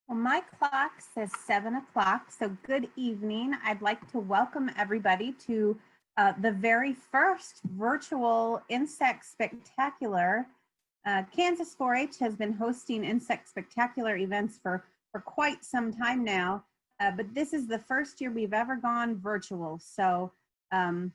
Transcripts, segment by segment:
Well, my clock says 7 o'clock, so good evening. I'd like to welcome everybody to the very first virtual Insect Spectacular. Kansas 4-H has been hosting Insect Spectacular events for quite some time now, but this is the first year we've ever gone virtual. So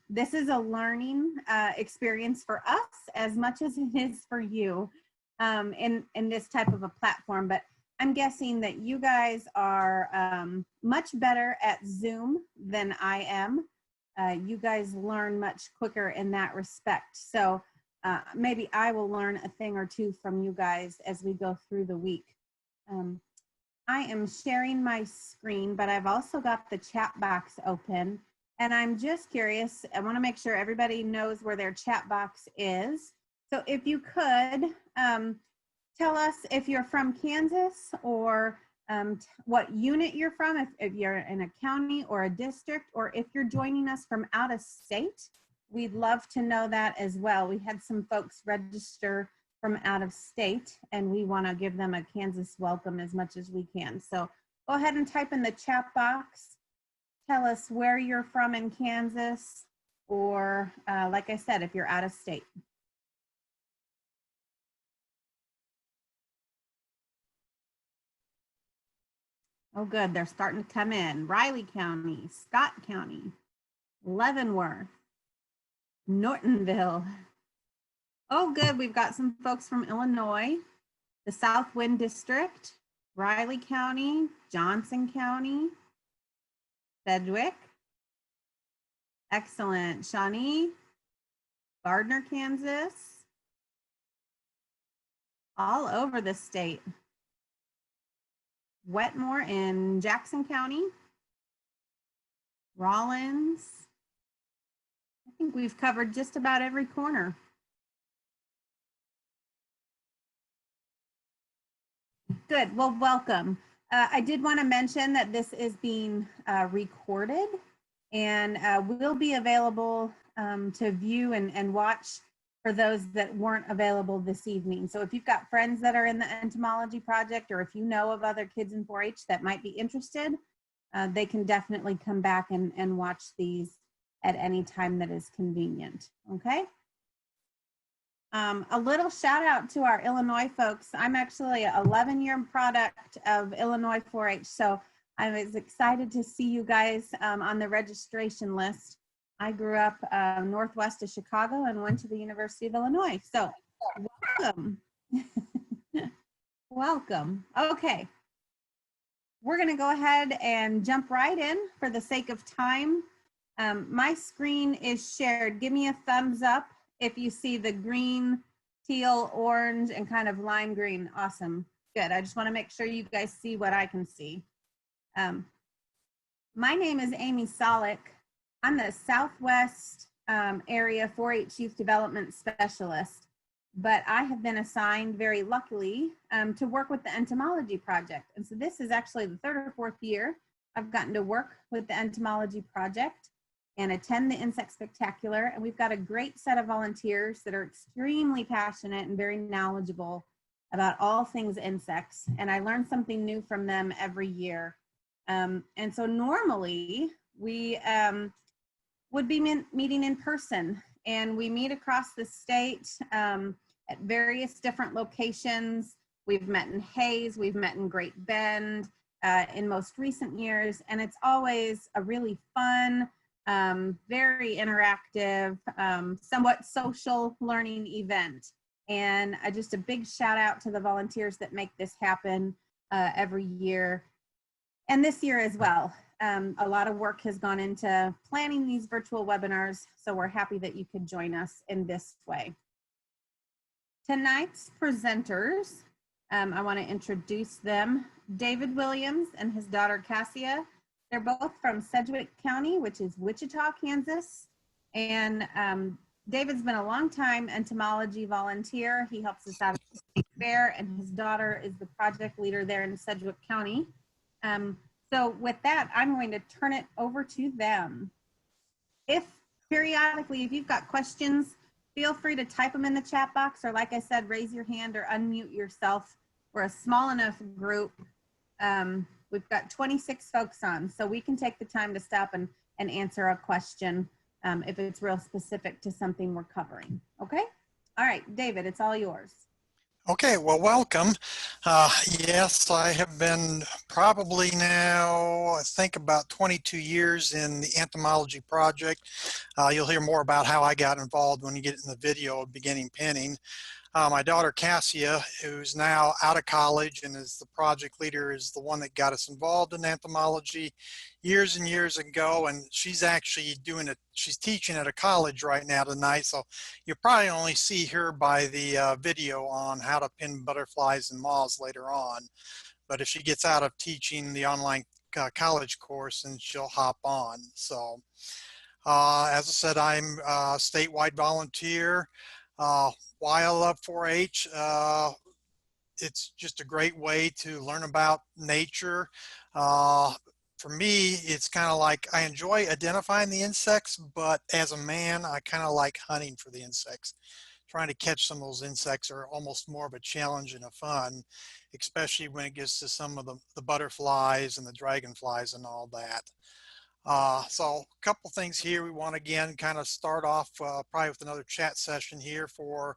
this is a learning experience for us as much as it is for you in this type of a platform. But I'm guessing that you guys are much better at Zoom than I am. You guys learn much quicker in that respect. So maybe I will learn a thing or two from you guys as we go through the week. I am sharing my screen, but I've also got the chat box open. And I'm just curious, I want to make sure everybody knows where their chat box is. So if you could, tell us if you're from Kansas or what unit you're from, if you're in a county or a district, or if you're joining us from out of state. We'd love to know that as well. We had some folks register from out of state, and we want to give them a Kansas welcome as much as we can. So go ahead and type in the chat box. Tell us where you're from in Kansas, or like I said, if you're out of state. Oh, good. They're starting to come in. Riley County, Scott County, Leavenworth, Nortonville. Oh, good. We've got some folks from Illinois, the South Wind District, Riley County, Johnson County, Sedgwick. Excellent. Shawnee, Gardner, Kansas. All over the state. Wetmore in Jackson County, Rollins. I think we've covered just about every corner. Good, well, welcome. I did want to mention that this is being recorded and will be available to view and watch for those that weren't available this evening. So if you've got friends that are in the Entomology project, or if you know of other kids in 4-H that might be interested, they can definitely come back and watch these at any time that is convenient, okay? A little shout out to our Illinois folks. I'm actually an 11-year product of Illinois 4-H, so I was excited to see you guys on the registration list. I grew up northwest of Chicago and went to the University of Illinois. So welcome. Welcome. Okay. We're going to go ahead and jump right in for the sake of time. My screen is shared. Give me a thumbs up if you see the green, teal, orange, and kind of lime green. Awesome. Good. I just want to make sure you guys see what I can see. My name is Amy Solik. I'm the Southwest area 4-H Youth Development Specialist, but I have been assigned very luckily to work with the Entomology project. And so this is actually the 3rd or 4th year I've gotten to work with the Entomology project and attend the Insect Spectacular. And we've got a great set of volunteers that are extremely passionate and very knowledgeable about all things insects. And I learn something new from them every year. And so normally we would be meeting in person, and we meet across the state at various different locations. We've met in Hayes, we've met in Great Bend in most recent years, and it's always a really fun, very interactive, somewhat social learning event. And just a big shout out to the volunteers that make this happen every year, and this year as well. A lot of work has gone into planning these virtual webinars, so we're happy that you could join us in this way. Tonight's presenters, I want to introduce them. David Williams and his daughter Cassia. They're both from Sedgwick County, which is Wichita, Kansas. And David's been a long-time entomology volunteer. He helps us out at the state fair, and his daughter is the project leader there in Sedgwick County. So with that, I'm going to turn it over to them. If periodically, if you've got questions, feel free to type them in the chat box, or like I said, raise your hand or unmute yourself. We're a small enough group We've got 26 folks on, so we can take the time to stop and answer a question if it's real specific to something we're covering. Okay? All right, David, it's all yours. Okay, well, welcome. Yes, I have been probably now, I think about 22 years in the entomology project. You'll hear more about how I got involved when you get in the video of beginning pinning. My daughter Cassia, who's now out of college and is the project leader, is the one that got us involved in entomology years and years ago. And she's actually she's teaching at a college right now tonight. So you'll probably only see her by the video on how to pin butterflies and moths later on. But if she gets out of teaching the online college course, then she'll hop on. So as I said, I'm a statewide volunteer. Why I love 4-H, it's just a great way to learn about nature. For me, it's kind of like I enjoy identifying the insects, but as a man, I kind of like hunting for the insects. Trying to catch some of those insects are almost more of a challenge and a fun, especially when it gets to some of the butterflies and the dragonflies and all that. So a couple things here. We want to again kind of start off probably with another chat session here for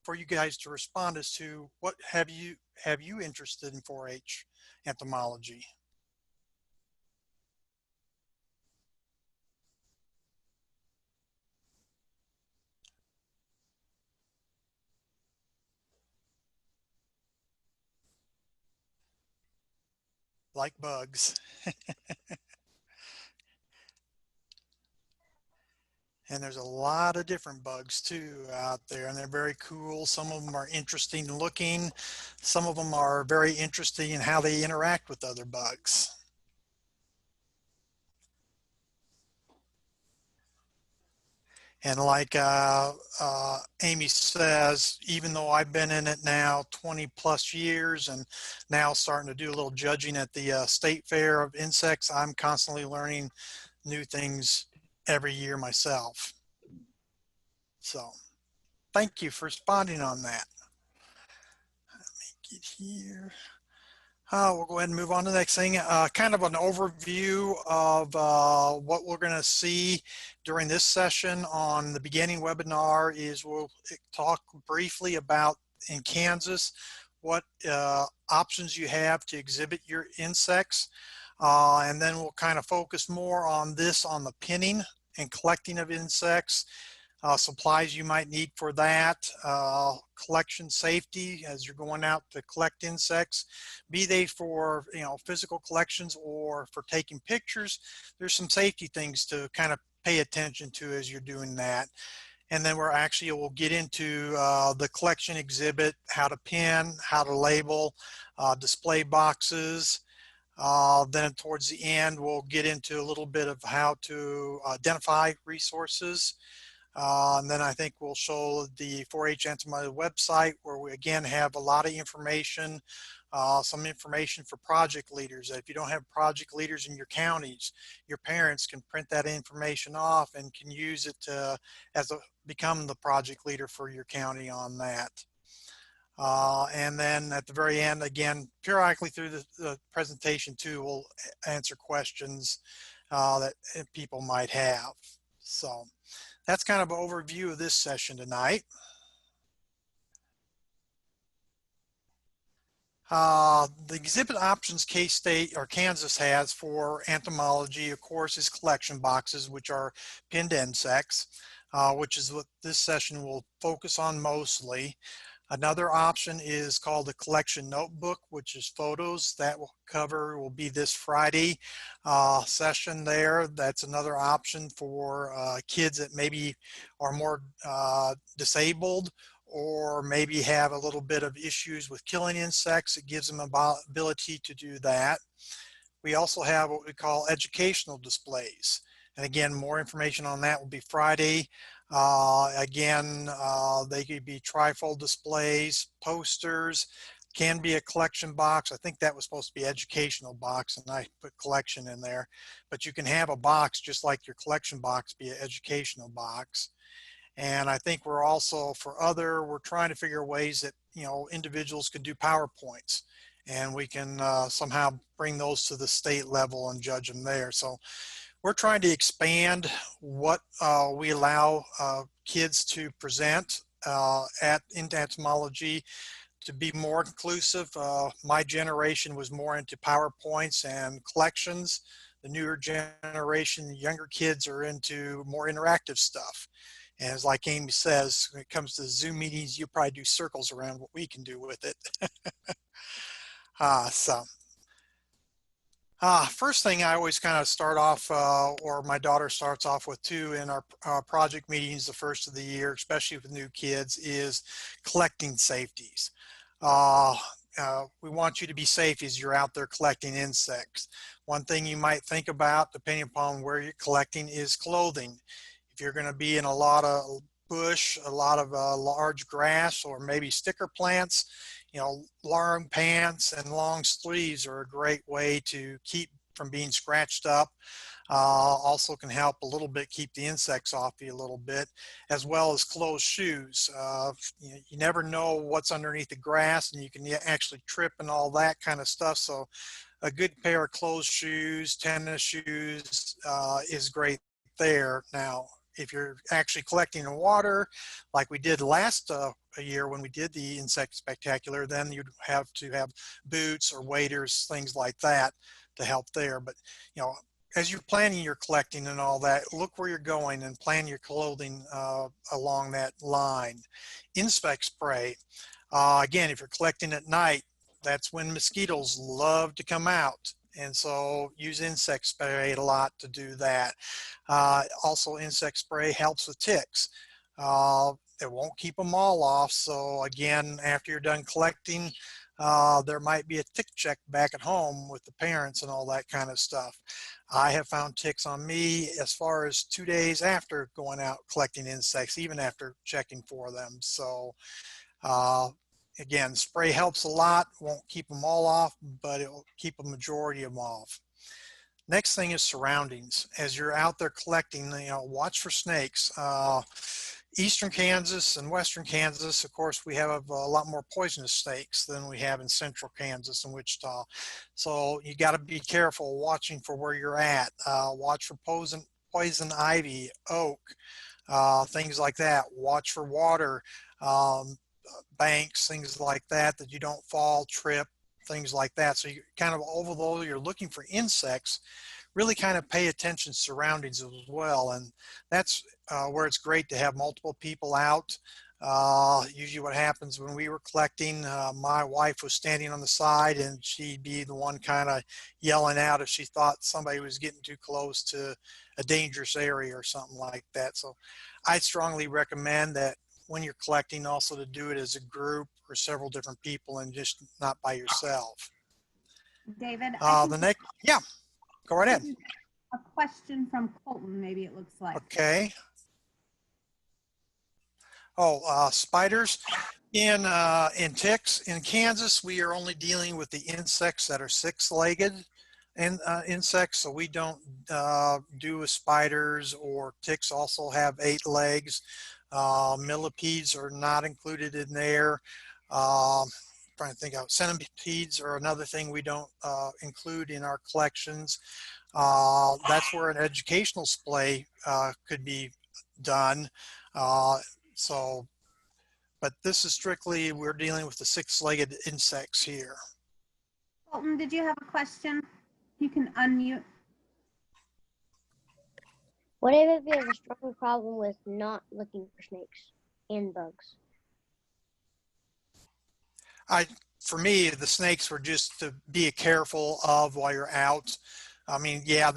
for you guys to respond as to what have you interested in 4-H entomology? Like bugs. And there's a lot of different bugs too out there, and they're very cool. Some of them are interesting looking. Some of them are very interesting in how they interact with other bugs. And like Amy says, even though I've been in it now 20 plus years and now starting to do a little judging at the state fair of insects, I'm constantly learning new things every year myself. So thank you for responding on that. Let me get here. We'll go ahead and move on to the next thing. Kind of an overview of what we're going to see during this session on the beginning webinar is we'll talk briefly about in Kansas what options you have to exhibit your insects. And then we'll kind of focus more on this on the pinning and collecting of insects. Supplies you might need for that, collection safety as you're going out to collect insects, be they for physical collections or for taking pictures. There's some safety things to kind of pay attention to as you're doing that. And then we'll get into the collection exhibit, how to pin, how to label, display boxes. Then towards the end, we'll get into a little bit of how to identify resources. And then I think we'll show the 4-H entomology website where we again have a lot of information, some information for project leaders. If you don't have project leaders in your counties, your parents can print that information off and can use it to become the project leader for your county on that. And then at the very end, again, periodically through the presentation too, we'll answer questions that people might have. So that's kind of an overview of this session tonight. The exhibit options K-State or Kansas has for entomology, of course, is collection boxes, which are pinned insects, which is what this session will focus on mostly. Another option is called the collection notebook, which is photos. That will be this Friday session there. That's another option for kids that maybe are more disabled or maybe have a little bit of issues with killing insects. It gives them ability to do that. We also have what we call educational displays. And again, more information on that will be Friday. They could be trifold displays, posters, can be a collection box. I think that was supposed to be educational box and I put collection in there, but you can have a box just like your collection box be an educational box. And I think we're also we're trying to figure ways that, individuals could do PowerPoints, and we can somehow bring those to the state level and judge them there. So we're trying to expand what we allow kids to present at Entomology to be more inclusive. My generation was more into PowerPoints and collections. The newer generation, younger kids, are into more interactive stuff. And as like Amy says, when it comes to Zoom meetings, you probably do circles around what we can do with it. So first thing I always kind of start off, or my daughter starts off with too, in our project meetings the first of the year, especially with new kids, is collecting safeties. We want you to be safe as you're out there collecting insects. One thing you might think about, depending upon where you're collecting, is clothing. If you're going to be in a lot of bush, a lot of large grass, or maybe sticker plants, long pants and long sleeves are a great way to keep from being scratched up. Also can help a little bit keep the insects off you a little bit, as well as closed shoes. You never know what's underneath the grass, and you can actually trip and all that kind of stuff. So a good pair of closed shoes, tennis shoes, is great there. Now, if you're actually collecting in water, like we did last year when we did the insect spectacular, then you'd have to have boots or waders, things like that, to help there. But as you're planning your collecting and all that, look where you're going and plan your clothing along that line. Insect spray. Again, if you're collecting at night, that's when mosquitoes love to come out. And so use insect spray a lot to do that. Also, insect spray helps with ticks. It won't keep them all off. So again, after you're done collecting, there might be a tick check back at home with the parents and all that kind of stuff. I have found ticks on me as far as 2 days after going out collecting insects, even after checking for them. So again, spray helps a lot. Won't keep them all off, but it will keep a majority of them off. Next thing is surroundings. As you're out there collecting, watch for snakes. Eastern Kansas and Western Kansas, of course, we have a lot more poisonous snakes than we have in Central Kansas and Wichita. So you got to be careful watching for where you're at. Watch for poison ivy, oak, things like that. Watch for water, banks, things like that, that you don't fall, trip, things like that. So you kind of, although you're looking for insects, really kind of pay attention to surroundings as well. And that's where it's great to have multiple people out. Usually what happens when we were collecting, my wife was standing on the side and she'd be the one kind of yelling out if she thought somebody was getting too close to a dangerous area or something like that. So I strongly recommend that when you're collecting, also to do it as a group or several different people and just not by yourself. David, yeah, go right ahead. A question from Colton, maybe it looks like. Okay. Spiders in ticks in Kansas, we are only dealing with the insects that are six-legged and insects, so we don't do with spiders. Or ticks also have 8 legs. Millipedes are not included in there. Trying to think of centipedes are another thing we don't include in our collections. That's where an educational display could be done. But this is strictly, we're dealing with the 6-legged insects here. Colton, did you have a question? You can unmute. What if you have a strong problem with not looking for snakes and bugs? For me, the snakes were just to be careful of while you're out. I mean, yeah,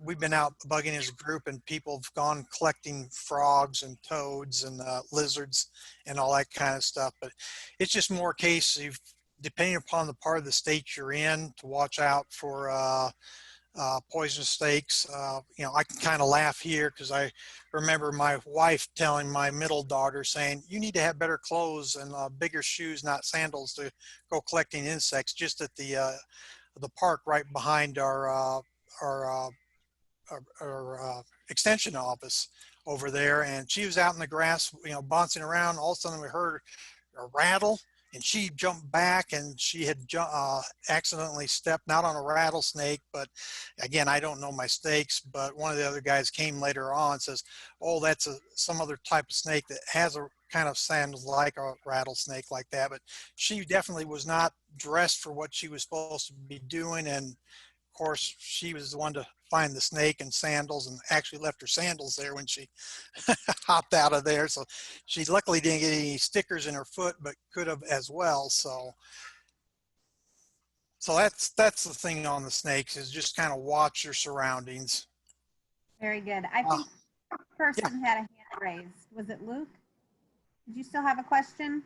we've been out bugging as a group, and people have gone collecting frogs and toads and lizards and all that kind of stuff. But it's just more a case of, depending upon the part of the state you're in, to watch out for poisonous snakes. I can kind of laugh here because I remember my wife telling my middle daughter, saying, you need to have better clothes and bigger shoes, not sandals, to go collecting insects, just at the park right behind our extension office over there, and she was out in the grass, bouncing around. All of a sudden we heard a rattle, and she jumped back, and she had accidentally stepped not on a rattlesnake, but again, I don't know my snakes, but one of the other guys came later on and says, oh, that's some other type of snake that has a kind of sounds like a rattlesnake like that. But she definitely was not dressed for what she was supposed to be doing, and of course she was the one to find the snake and sandals, and actually left her sandals there when she hopped out of there. So she luckily didn't get any stickers in her foot, but could have as well. So that's the thing on the snakes, is just kind of watch your surroundings. Very good. I think the person had a hand raised. Was it Luke? Did you still have a question?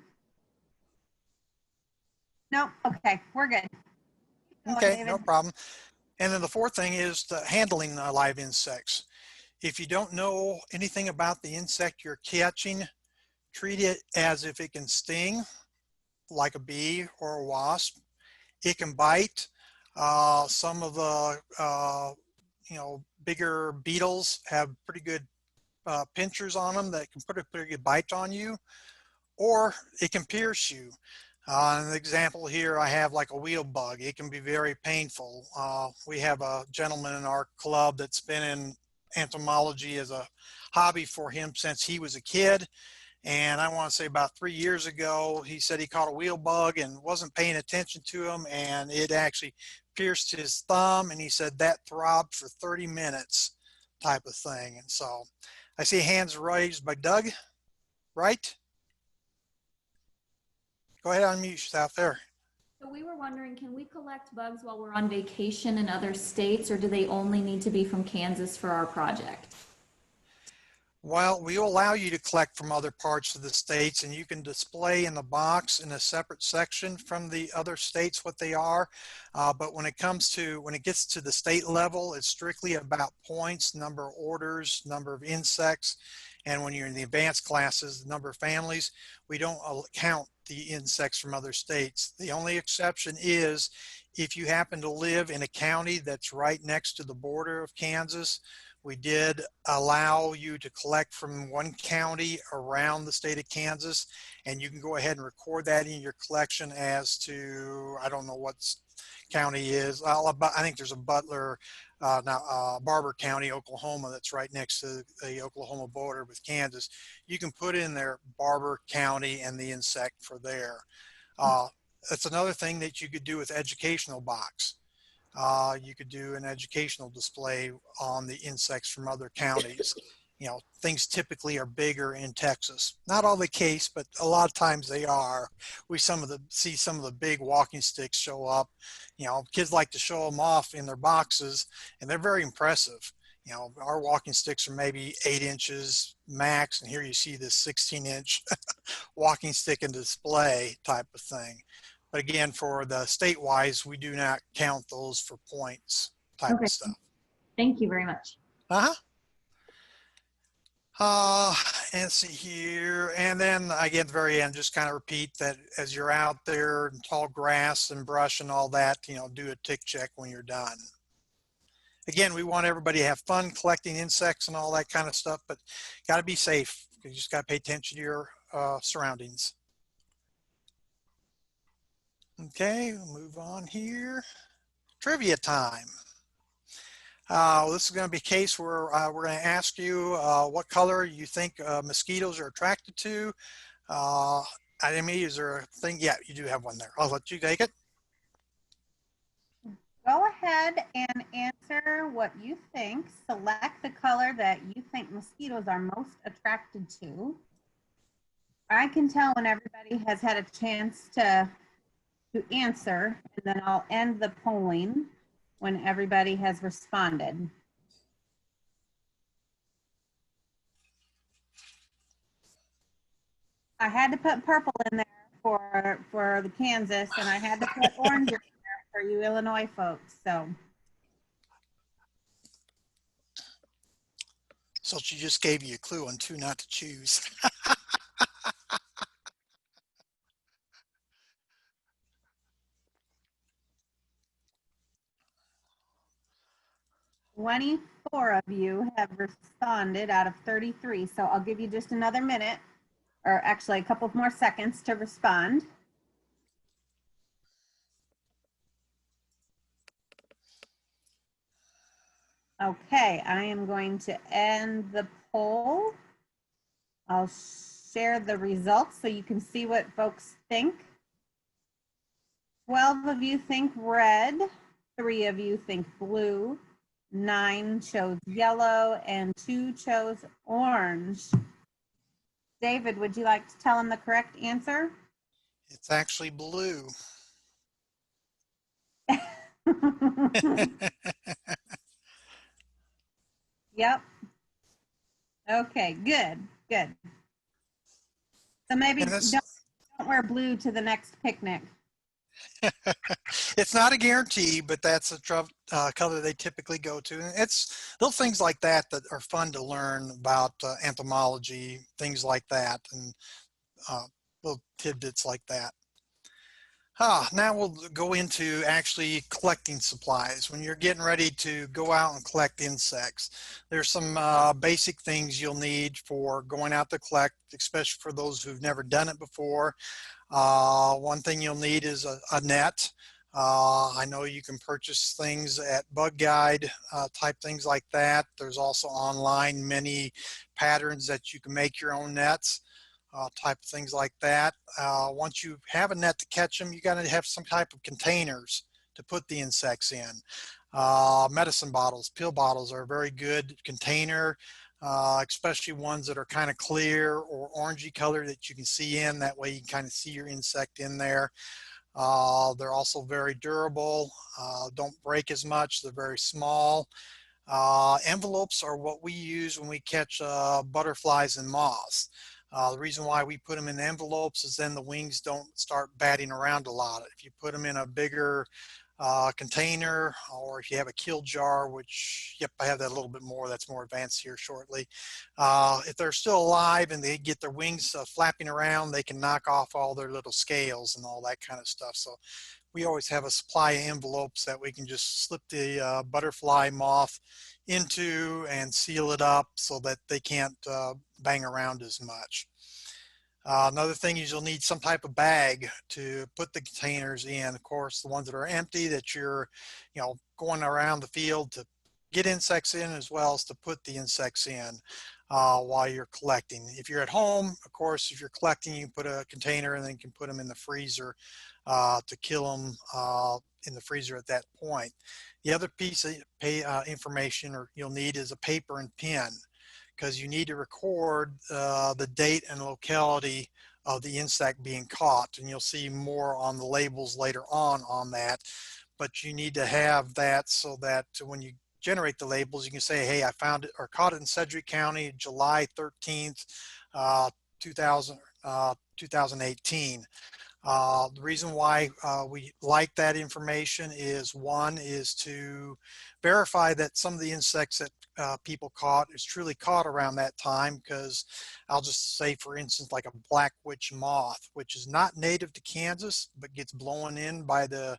No? Okay, we're good. Okay, no problem. And then the fourth thing is the handling live insects. If you don't know anything about the insect you're catching, treat it as if it can sting, like a bee or a wasp. It can bite. Some of the bigger beetles have pretty good pinchers on them that can put a pretty good bite on you, or it can pierce you. An example here, I have like a wheel bug. It can be very painful. We have a gentleman in our club that's been in entomology as a hobby for him since he was a kid. And I want to say about 3 years ago, he said he caught a wheel bug and wasn't paying attention to him, and it actually pierced his thumb, and he said that throbbed for 30 minutes type of thing. And so I see hands raised by Doug, right? Go ahead, unmute yourself there. So we were wondering, can we collect bugs while we're on vacation in other states, or do they only need to be from Kansas for our project? Well, we will allow you to collect from other parts of the states, and you can display in the box in a separate section from the other states what they are. But when it gets to the state level, it's strictly about points, number of orders, number of insects. And when you're in the advanced classes, the number of families, we don't count the insects from other states. The only exception is if you happen to live in a county that's right next to the border of Kansas. We did allow you to collect from one county around the state of Kansas, and you can go ahead and record that in your collection as to, I don't know what county is. I think there's a Butler, Barber County, Oklahoma, that's right next to the Oklahoma border with Kansas. You can put in there Barber County and the insect for there. That's another thing that you could do with educational box. You could do an educational display on the insects from other counties. Things typically are bigger in Texas. Not all the case, but a lot of times they are. We see some of the big walking sticks show up. Kids like to show them off in their boxes, and they're very impressive. Our walking sticks are maybe 8 inches max, and here you see this 16-inch walking stick and display type of thing. But again, for the state-wise, we do not count those for points type of stuff. Thank you very much. And see here. And then again, at the very end, just kind of repeat that as you're out there in tall grass and brush and all that, do a tick check when you're done. Again, we want everybody to have fun collecting insects and all that kind of stuff, but got to be safe. You just got to pay attention to your surroundings. Okay, we'll move on here. Trivia time. This is going to be a case where we're going to ask you what color you think mosquitoes are attracted to. Amy, is there a thing? Yeah, you do have one there. I'll let you take it. Go ahead and answer what you think. Select the color that you think mosquitoes are most attracted to. I can tell when everybody has had a chance to answer, and then I'll end the polling when everybody has responded. I had to put purple in there for the Kansas, and I had to put orange in there for you Illinois folks. So she just gave you a clue on 2 not to choose. 24 24 of you have responded out of 33. So I'll give you just another minute, or actually a couple more seconds to respond. Okay, I am going to end the poll. I'll share the results so you can see what folks think. 12 of you think red, 3 of you think blue, 9 chose yellow, and 2 chose orange. David, would you like to tell him the correct answer? It's actually blue. Yep. Okay, good, good. So maybe And this, don't wear blue to the next picnic. it's not a guarantee, but that's a color they typically go to. And it's little things like that that are fun to learn about entomology, things like that, and little tidbits like that. Now we'll go into actually collecting supplies. When you're getting ready to go out and collect insects, there's some basic things you'll need for going out to collect, especially for those who've never done it before. One thing you'll need is a net. I know you can purchase things at Bug Guide, type things like that. There's also online many patterns that you can make your own nets. Type of things like that. Once you have a net to catch them, you got to have some type of containers to put the insects in. Medicine bottles, pill bottles are a very good container, especially ones that are kind of clear or orangey color that you can see in. That way you can kind of see your insect in there. They're also very durable, don't break as much, they're very small. Envelopes are what we use when we catch butterflies and moths. The reason why we put them in envelopes is then the wings don't start batting around a lot. If you put them in a bigger container, or if you have a kill jar, which, yep, I have that a little bit more, that's more advanced here shortly. If they're still alive and they get their wings flapping around, they can knock off all their little scales and all that kind of stuff. So we always have a supply of envelopes that we can just slip the butterfly moth into and seal it up so that they can't bang around as much. Another thing is you'll need some type of bag to put the containers in. Of course, the ones that are empty that you're, going around the field to get insects in, as well as to put the insects in while you're collecting. If you're at home, of course, if you're collecting, you can put a container and then you can put them in the freezer to kill them in the freezer at that point. The other piece of information you'll need is a paper and pen, because you need to record the date and locality of the insect being caught. And you'll see more on the labels later on that. But you need to have that so that when you generate the labels, you can say, hey, I found it or caught it in Sedgwick County, July 13th, 2018. The reason why we like that information is, one is to verify that some of the insects that people caught is truly caught around that time, because I'll just say, for instance, like a black witch moth, which is not native to Kansas, but gets blown in by the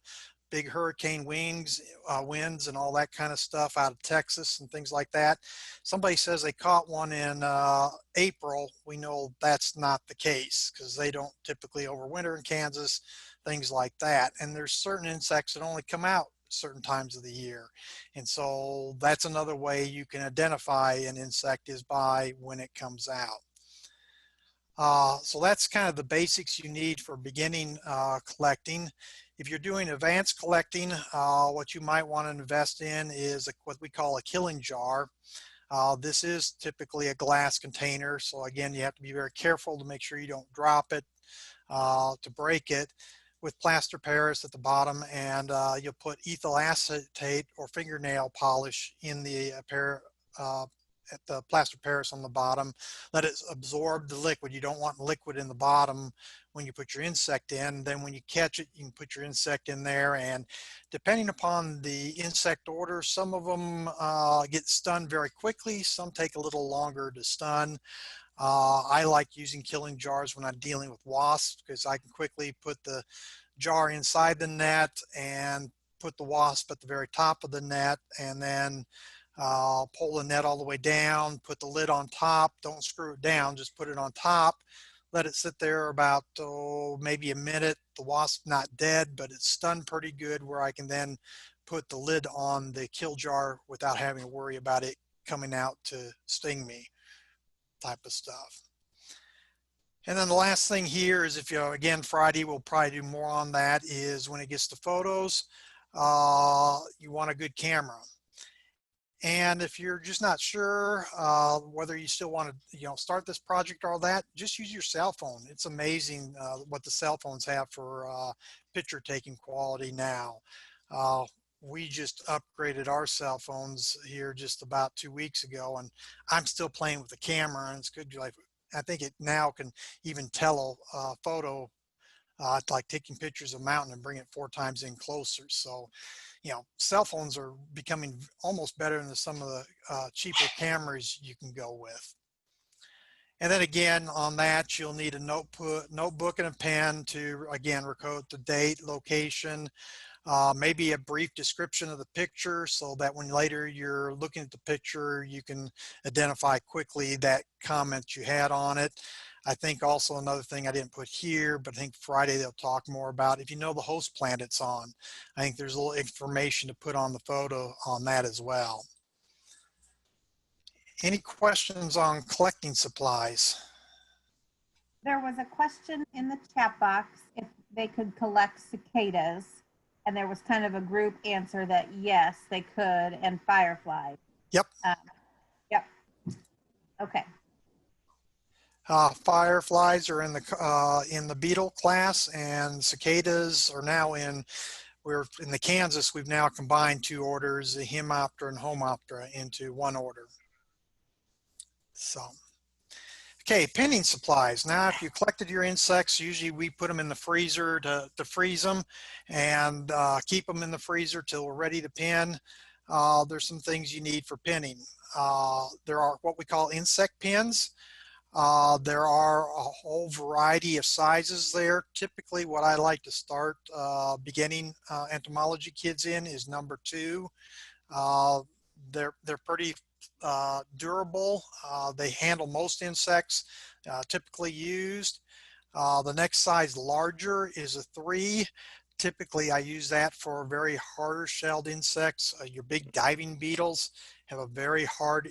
big hurricane winds and all that kind of stuff out of Texas and things like that. Somebody says they caught one in April. We know that's not the case, because they don't typically overwinter in Kansas, things like that. And there's certain insects that only come out certain times of the year. And so that's another way you can identify an insect, is by when it comes out. So that's kind of the basics you need for beginning collecting. If you're doing advanced collecting, what you might want to invest in is what we call a killing jar. This is typically a glass container. So again, you have to be very careful to make sure you don't drop it, to break it, with plaster Paris at the bottom, and you'll put ethyl acetate or fingernail polish in the at the plaster Paris on the bottom. Let it absorb the liquid. You don't want liquid in the bottom when you put your insect in. Then when you catch it, you can put your insect in there, and depending upon the insect order, some of them get stunned very quickly, some take a little longer to stun. I like using killing jars when I'm dealing with wasps, because I can quickly put the jar inside the net and put the wasp at the very top of the net, and then Pull the net all the way down, put the lid on top, don't screw it down, just put it on top, let it sit there about maybe a minute. The wasp's not dead, but it's stunned pretty good, where I can then put the lid on the kill jar without having to worry about it coming out to sting me, type of stuff. And then the last thing here is, if you, again, Friday, we'll probably do more on that, is when it gets to photos, you want a good camera. And if you're just not sure whether you still want to, start this project or all that, just use your cell phone. It's amazing what the cell phones have for picture taking quality now. We just upgraded our cell phones here just about 2 weeks ago, and I'm still playing with the camera, and it's good. Like, I think it now can even tell a photo, like taking pictures of a mountain, and bring it 4 times in closer. So, cell phones are becoming almost better than some of the cheaper cameras you can go with. And then again, on that, you'll need a notebook and a pen to, again, record the date, location, maybe a brief description of the picture, so that when later you're looking at the picture, you can identify quickly that comment you had on it. I think also another thing I didn't put here, but I think Friday they'll talk more about, if you know the host plant it's on. I think there's a little information to put on the photo on that as well. Any questions on collecting supplies? There was a question in the chat box if they could collect cicadas, and there was kind of a group answer that yes, they could, and fireflies. Yep. Yep. Okay. Fireflies are in the beetle class, and cicadas are now we're in the Kansas. We've now combined 2 orders, the Hemoptera and Homoptera, into 1 order. So, okay, pinning supplies. Now, if you collected your insects, usually we put them in the freezer to freeze them, and keep them in the freezer till we're ready to pin. There's some things you need for pinning. There are what we call insect pins. There are a whole variety of sizes there. Typically, what I like to start beginning entomology kids in is number 2. They're pretty durable. They handle most insects typically used. The next size larger is a 3. Typically, I use that for very harder shelled insects. Your big diving beetles have a very hard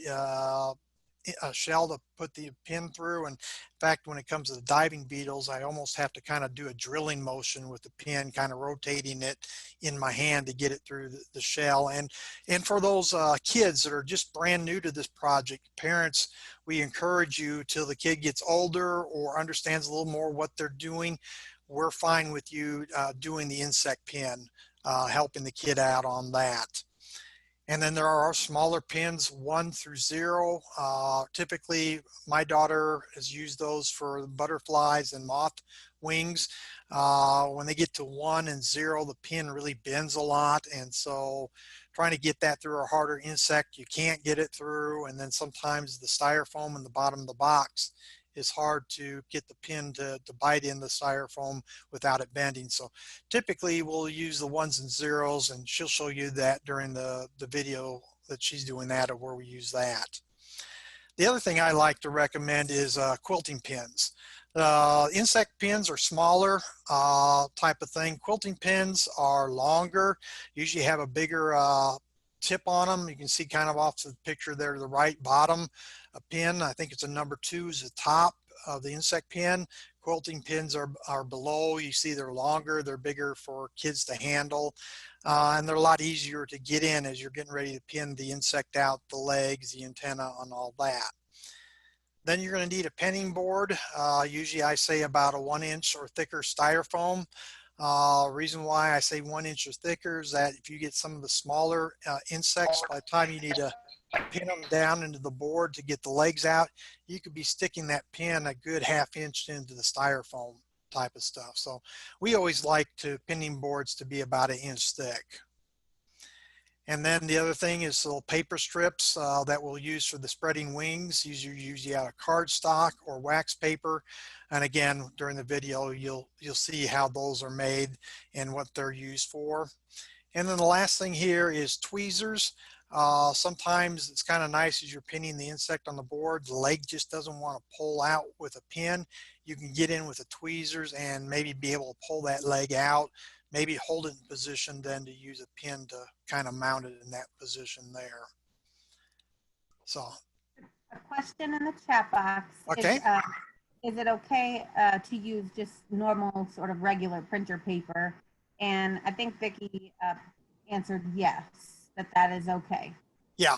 shell to put the pin through. And in fact, when it comes to the diving beetles, I almost have to kind of do a drilling motion with the pin, kind of rotating it in my hand to get it through the shell. And for those kids that are just brand new to this project, parents, we encourage you till the kid gets older or understands a little more what they're doing. We're fine with you doing the insect pin, helping the kid out on that. And then there are smaller pins, 1 through 0. Typically, my daughter has used those for butterflies and moth wings. When they get to 1 and 0, the pin really bends a lot. And so trying to get that through a harder insect, you can't get it through. And then sometimes the styrofoam in the bottom of the box is hard to get the pin to bite in the styrofoam without it bending. So typically we'll use the 1s and 0s, and she'll show you that during the video that she's doing that, or where we use that. The other thing I like to recommend is quilting pins. Insect pins are smaller type of thing. Quilting pins are longer, usually have a bigger tip on them. You can see kind of off the picture there to the right bottom, a pin. I think it's a number 2 is the top of the insect pin. Quilting pins are below. You see they're longer, they're bigger for kids to handle, and they're a lot easier to get in as you're getting ready to pin the insect out, the legs, the antenna, and all that. Then you're going to need a pinning board. Usually I say about a 1-inch or thicker styrofoam. Reason why I say 1 inch or thicker is that if you get some of the smaller insects, by the time you need to pin them down into the board to get the legs out, you could be sticking that pin a good 1/2 inch into the styrofoam type of stuff. So we always like pinning boards to be about 1 inch thick. And then the other thing is little paper strips that we'll use for the spreading wings. These are usually out of cardstock or wax paper. And again, during the video, you'll see how those are made and what they're used for. And then the last thing here is tweezers. Sometimes it's kind of nice as you're pinning the insect on the board, the leg just doesn't want to pull out with a pin. You can get in with the tweezers and maybe be able to pull that leg out, maybe hold it in position, then to use a pin to kind of mount it in that position there. So, A question in the chat box. okay. Is it okay to use just normal sort of regular printer paper? And I think Vicki answered yes, that is okay. Yeah,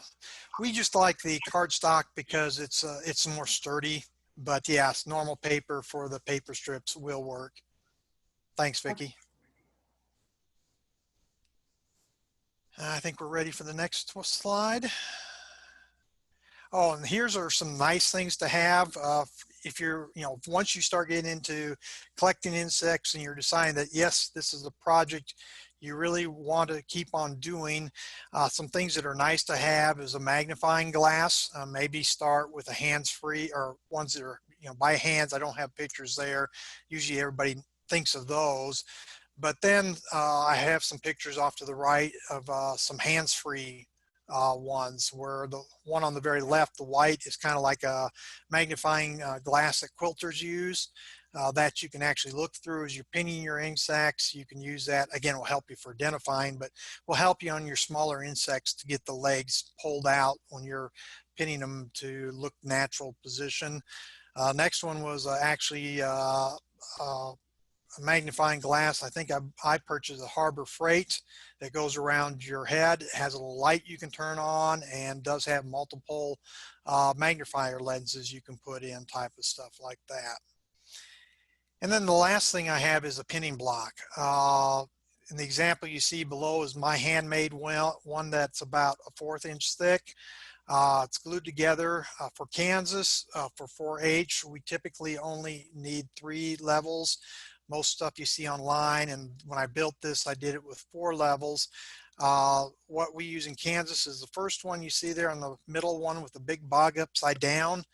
we just like the cardstock because it's more sturdy. But yes, normal paper for the paper strips will work. Thanks, Vicki. I think we're ready for the next slide. Oh, and here's are some nice things to have. If you're, once you start getting into collecting insects and you're deciding that, yes, this is a project you really want to keep on doing, some things that are nice to have is a magnifying glass. Maybe start with a hands-free or ones that are, by hands. I don't have pictures there. Usually everybody thinks of those. But then I have some pictures off to the right of some hands-free ones, where the one on the very left, the white, is kind of like a magnifying glass that quilters use that you can actually look through as you're pinning your insects. You can use that. Again, it will help you for identifying, but will help you on your smaller insects to get the legs pulled out when you're pinning them to look natural position. Next one was actually a magnifying glass. I think I purchased a Harbor Freight that goes around your head. It has a little light you can turn on and does have multiple magnifier lenses you can put in, type of stuff like that. And then the last thing I have is a pinning block. In the example you see below is my handmade one that's about a 1/4 inch thick. It's glued together. For Kansas, for 4-H, we typically only need 3 levels. Most stuff you see online, and when I built this, I did it with 4 levels. What we use in Kansas is the first one you see there on the middle one with the big bog upside down.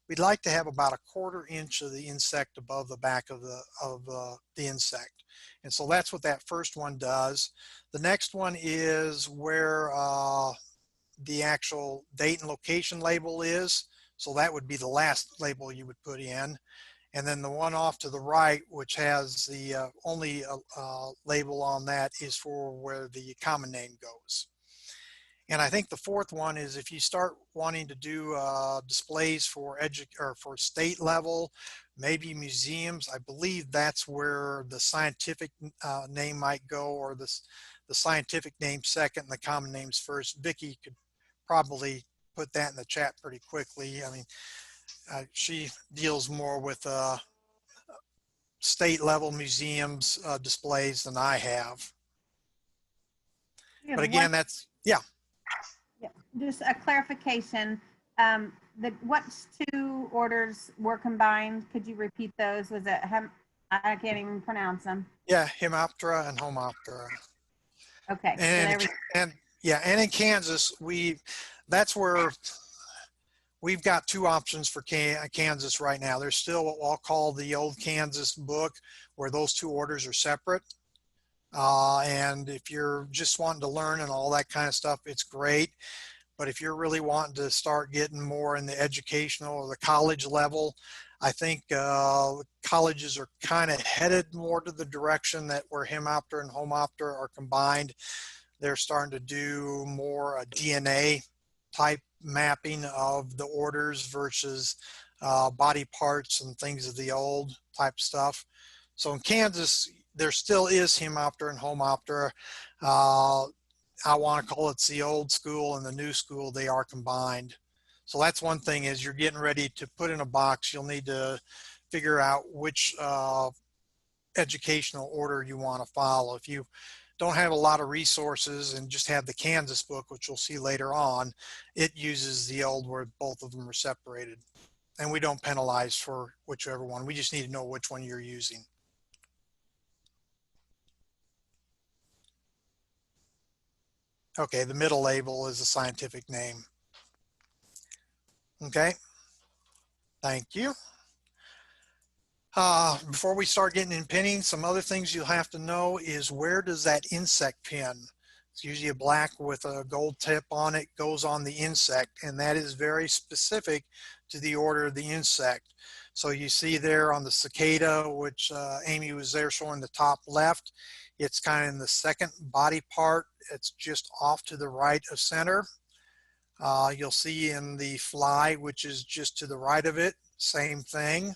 We'd like to have about a 1/4 inch of the insect above the back of the insect. And so that's what that first one does. The next one is where the actual date and location label is. So that would be the last label you would put in. And then the one off to the right, which has the only label on that, is for where the common name goes. And I think the fourth one is if you start wanting to do displays for for state level, maybe museums. I believe that's where the scientific name might go, or the scientific name second and the common names first. Vicki could probably put that in the chat pretty quickly. I mean, she deals more with state level museums displays than I have. But again, that's, yeah. Yeah, just a clarification. What's 2 orders were combined? Could you repeat those? Was it I can't even pronounce them. Yeah, Hemiptera and Homoptera. Okay. And in Kansas, that's where we've got 2 options for Kansas right now. There's still what I'll call the old Kansas book, where those 2 orders are separate. And if you're just wanting to learn and all that kind of stuff, it's great. But if you're really wanting to start getting more in the educational or the college level, I think colleges are kind of headed more to the direction that where Hemiptera and Homoptera are combined. They're starting to do more DNA type mapping of the orders versus body parts and things of the old type stuff. So in Kansas, there still is Hemiptera and Homoptera. I want to call it the old school and the new school. They are combined. So that's one thing, is you're getting ready to put in a box. You'll need to figure out which educational order you want to follow. If you don't have a lot of resources and just have the Kansas book, which you'll see later on, it uses the old where both of them are separated. And we don't penalize for whichever one. We just need to know which one you're using. Okay, the middle label is the scientific name. Okay, thank you. Before we start getting in pinning, some other things you'll have to know is, where does that insect pin? It's usually a black with a gold tip on it, goes on the insect, and that is very specific to the order of the insect. So you see there on the cicada, which Amy was there showing the top left, it's kind of in the second body part. It's just off to the right of center. You'll see in the fly, which is just to the right of it, same thing.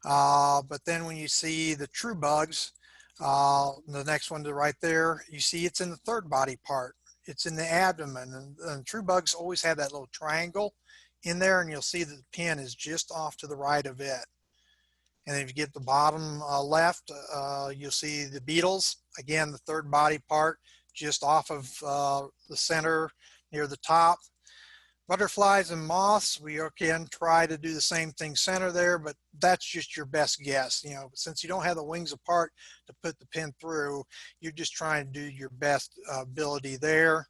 But then when you see the true bugs, the next one to right there, you see it's in the third body part. It's in the abdomen, and true bugs always have that little triangle in there, and you'll see that the pin is just off to the right of it. And if you get the bottom left, you'll see the beetles, again, the third body part, just off of the center near the top. Butterflies and moths, we again try to do the same thing center there, but that's just your best guess. You know, since you don't have the wings apart to put the pin through, you're just trying to do your best ability there.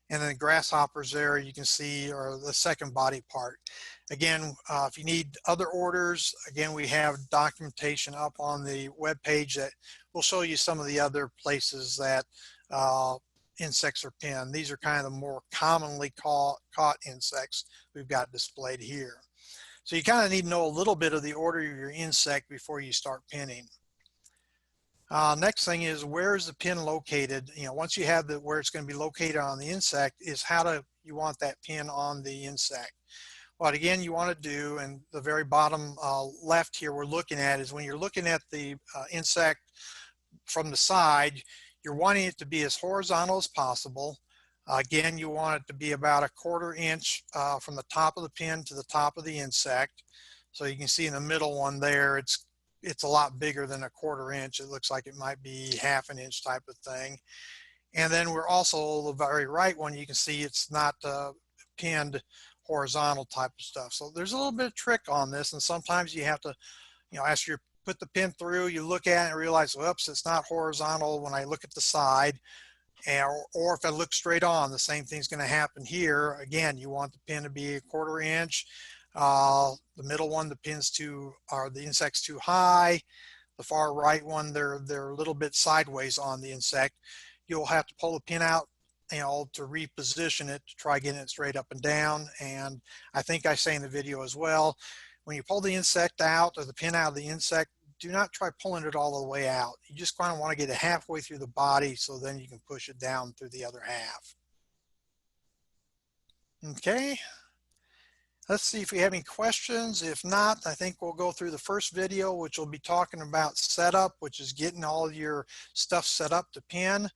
And then the grasshoppers there, you can see are the second body part. Again, if you need other orders, again, we have documentation up on the web page that will show you some of the other places that insects are pinned. These are kind of the more commonly caught insects we've got displayed here. So you kind of need to know a little bit of the order of your insect before you start pinning. Next thing is, where is the pin located? You know, once you have where it's going to be located on the insect, is how you want that pin on the insect. What again you want to do, and the very bottom left here we're looking at, is when you're looking at the insect from the side, you're wanting it to be as horizontal as possible. Again, you want it to be about 1/4 inch from the top of the pin to the top of the insect. So you can see in the middle one there, it's a lot bigger than 1/4 inch. It looks like it might be 1/2 inch type of thing. And then we're also the very right one, you can see it's not pinned horizontal type of stuff. So there's a little bit of trick on this, and sometimes you have to, you know, as you put the pin through, you look at it and realize, whoops, it's not horizontal when I look at the side. Or if I look straight on, the same thing's going to happen here. Again, you want the pin to be 1/4 inch. The middle one, the the insect's too high. The far right one, they're a little bit sideways on the insect. You'll have to pull the pin out, you know, to reposition it to try getting it straight up and down. And I think I say in the video as well, when you pull the insect out or the pin out of the insect, do not try pulling it all the way out. You just kind of want to get it halfway through the body, so then you can push it down through the other half. Okay. Let's see if we have any questions. If not, I think we'll go through the first video, which will be talking about setup, which is getting all your stuff set up to pin.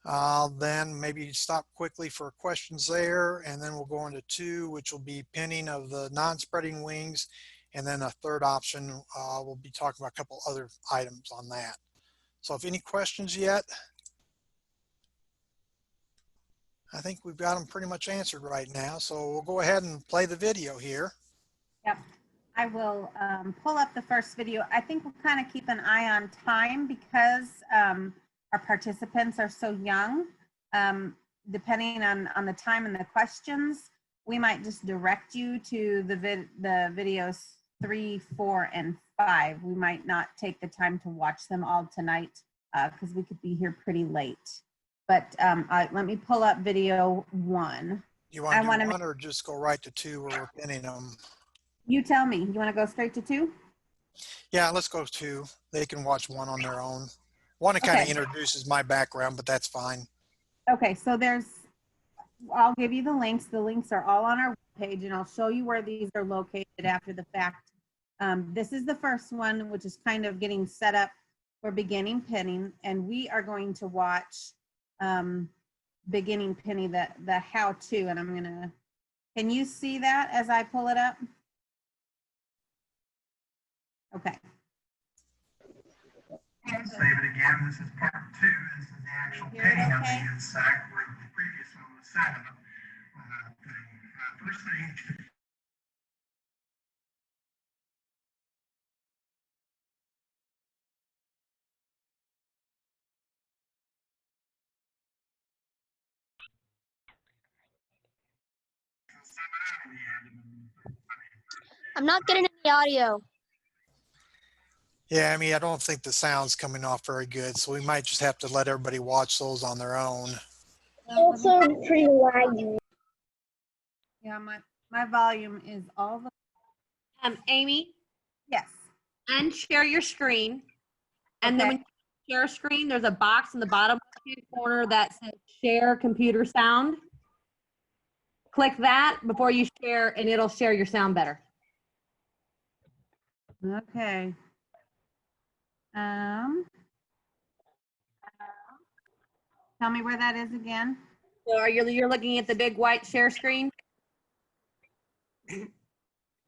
Then maybe stop quickly for questions there, and then we'll go into 2, which will be pinning of the non-spreading wings. And then a third option, we'll be talking about a couple other items on that. So if any questions yet, I think we've got them pretty much answered right now. So we'll go ahead and play the video here. Yep. I will pull up the first video. I think we'll kind of keep an eye on time because our participants are so young. Depending on the time and the questions, we might just direct you to the videos 3, 4, and 5. We might not take the time to watch them all tonight because we could be here pretty late. But let me pull up video 1. You want to do 1 or just go right to 2 where we're pinning them? You tell me. You want to go straight to 2? Yeah, let's go 2. They can watch 1 on their own. 1 it kind of introduces my background, but that's fine. Okay, so I'll give you the links. The links are all on our page, and I'll show you where these are located after the fact. This is the first one, which is kind of getting set up for beginning pinning, and we are going to watch beginning pinning, the how-to, and I'm gonna, can you see that as I pull it up? Okay. Save it again. This is part 2. This is the actual pinning of the insect, where the previous one was set up. First thing. I'm not getting any audio. Yeah, I mean, I don't think the sound's coming off very good, so we might just have to let everybody watch those on their own. Also pretty laggy. Yeah, my volume is all the, Amy, yes. unshare your screen. And then when you share a screen, there's a box in the bottom left-hand corner that says share computer sound. Click that before you share and it'll share your sound better. Okay. Tell me where that is again. So you're looking at the big white share screen?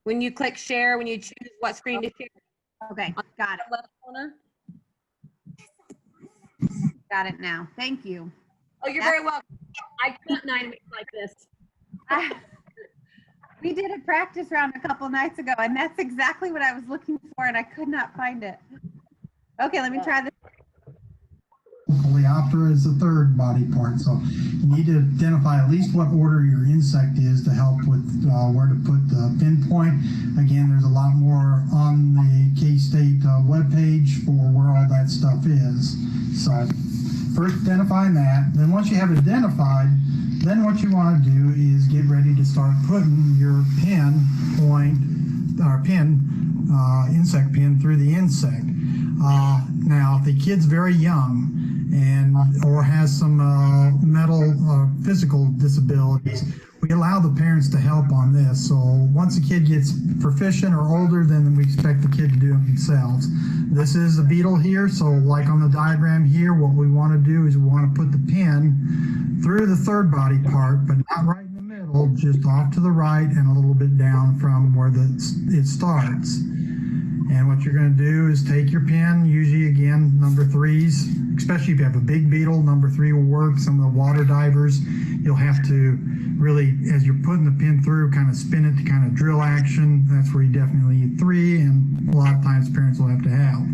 When you click share, when you choose what screen to share, Okay, got it. left corner. Got it now. Thank you. Oh, you're very welcome. I can't dynamics like this. We did a practice round a couple nights ago, and that's exactly what I was looking for, and I could not find it. Okay, let me try this. Coleoptera is the third body part, so you need to identify at least what order your insect is to help with where to put the pinpoint. Again, there's a lot more on the K-State webpage for where all that stuff is. So first identifying that, then once you have it identified, then what you want to do is get ready to start putting your pin point or insect pin through the insect. Now, if the kid's very young or has some physical disabilities, we allow the parents to help on this. So once the kid gets proficient or older, then we expect the kid to do it themselves. This is a beetle here, so like on the diagram here, what we want to do is we want to put the pin through the third body part, but not right in the middle, just off to the right and a little bit down from where it starts. And what you're going to do is take your pin, usually again number 3s, especially if you have a big beetle, number 3 will work. Some of the water divers, you'll have to really, as you're putting the pin through, kind of spin it to kind of drill action. That's where you definitely need 3, and a lot of times parents will have to help.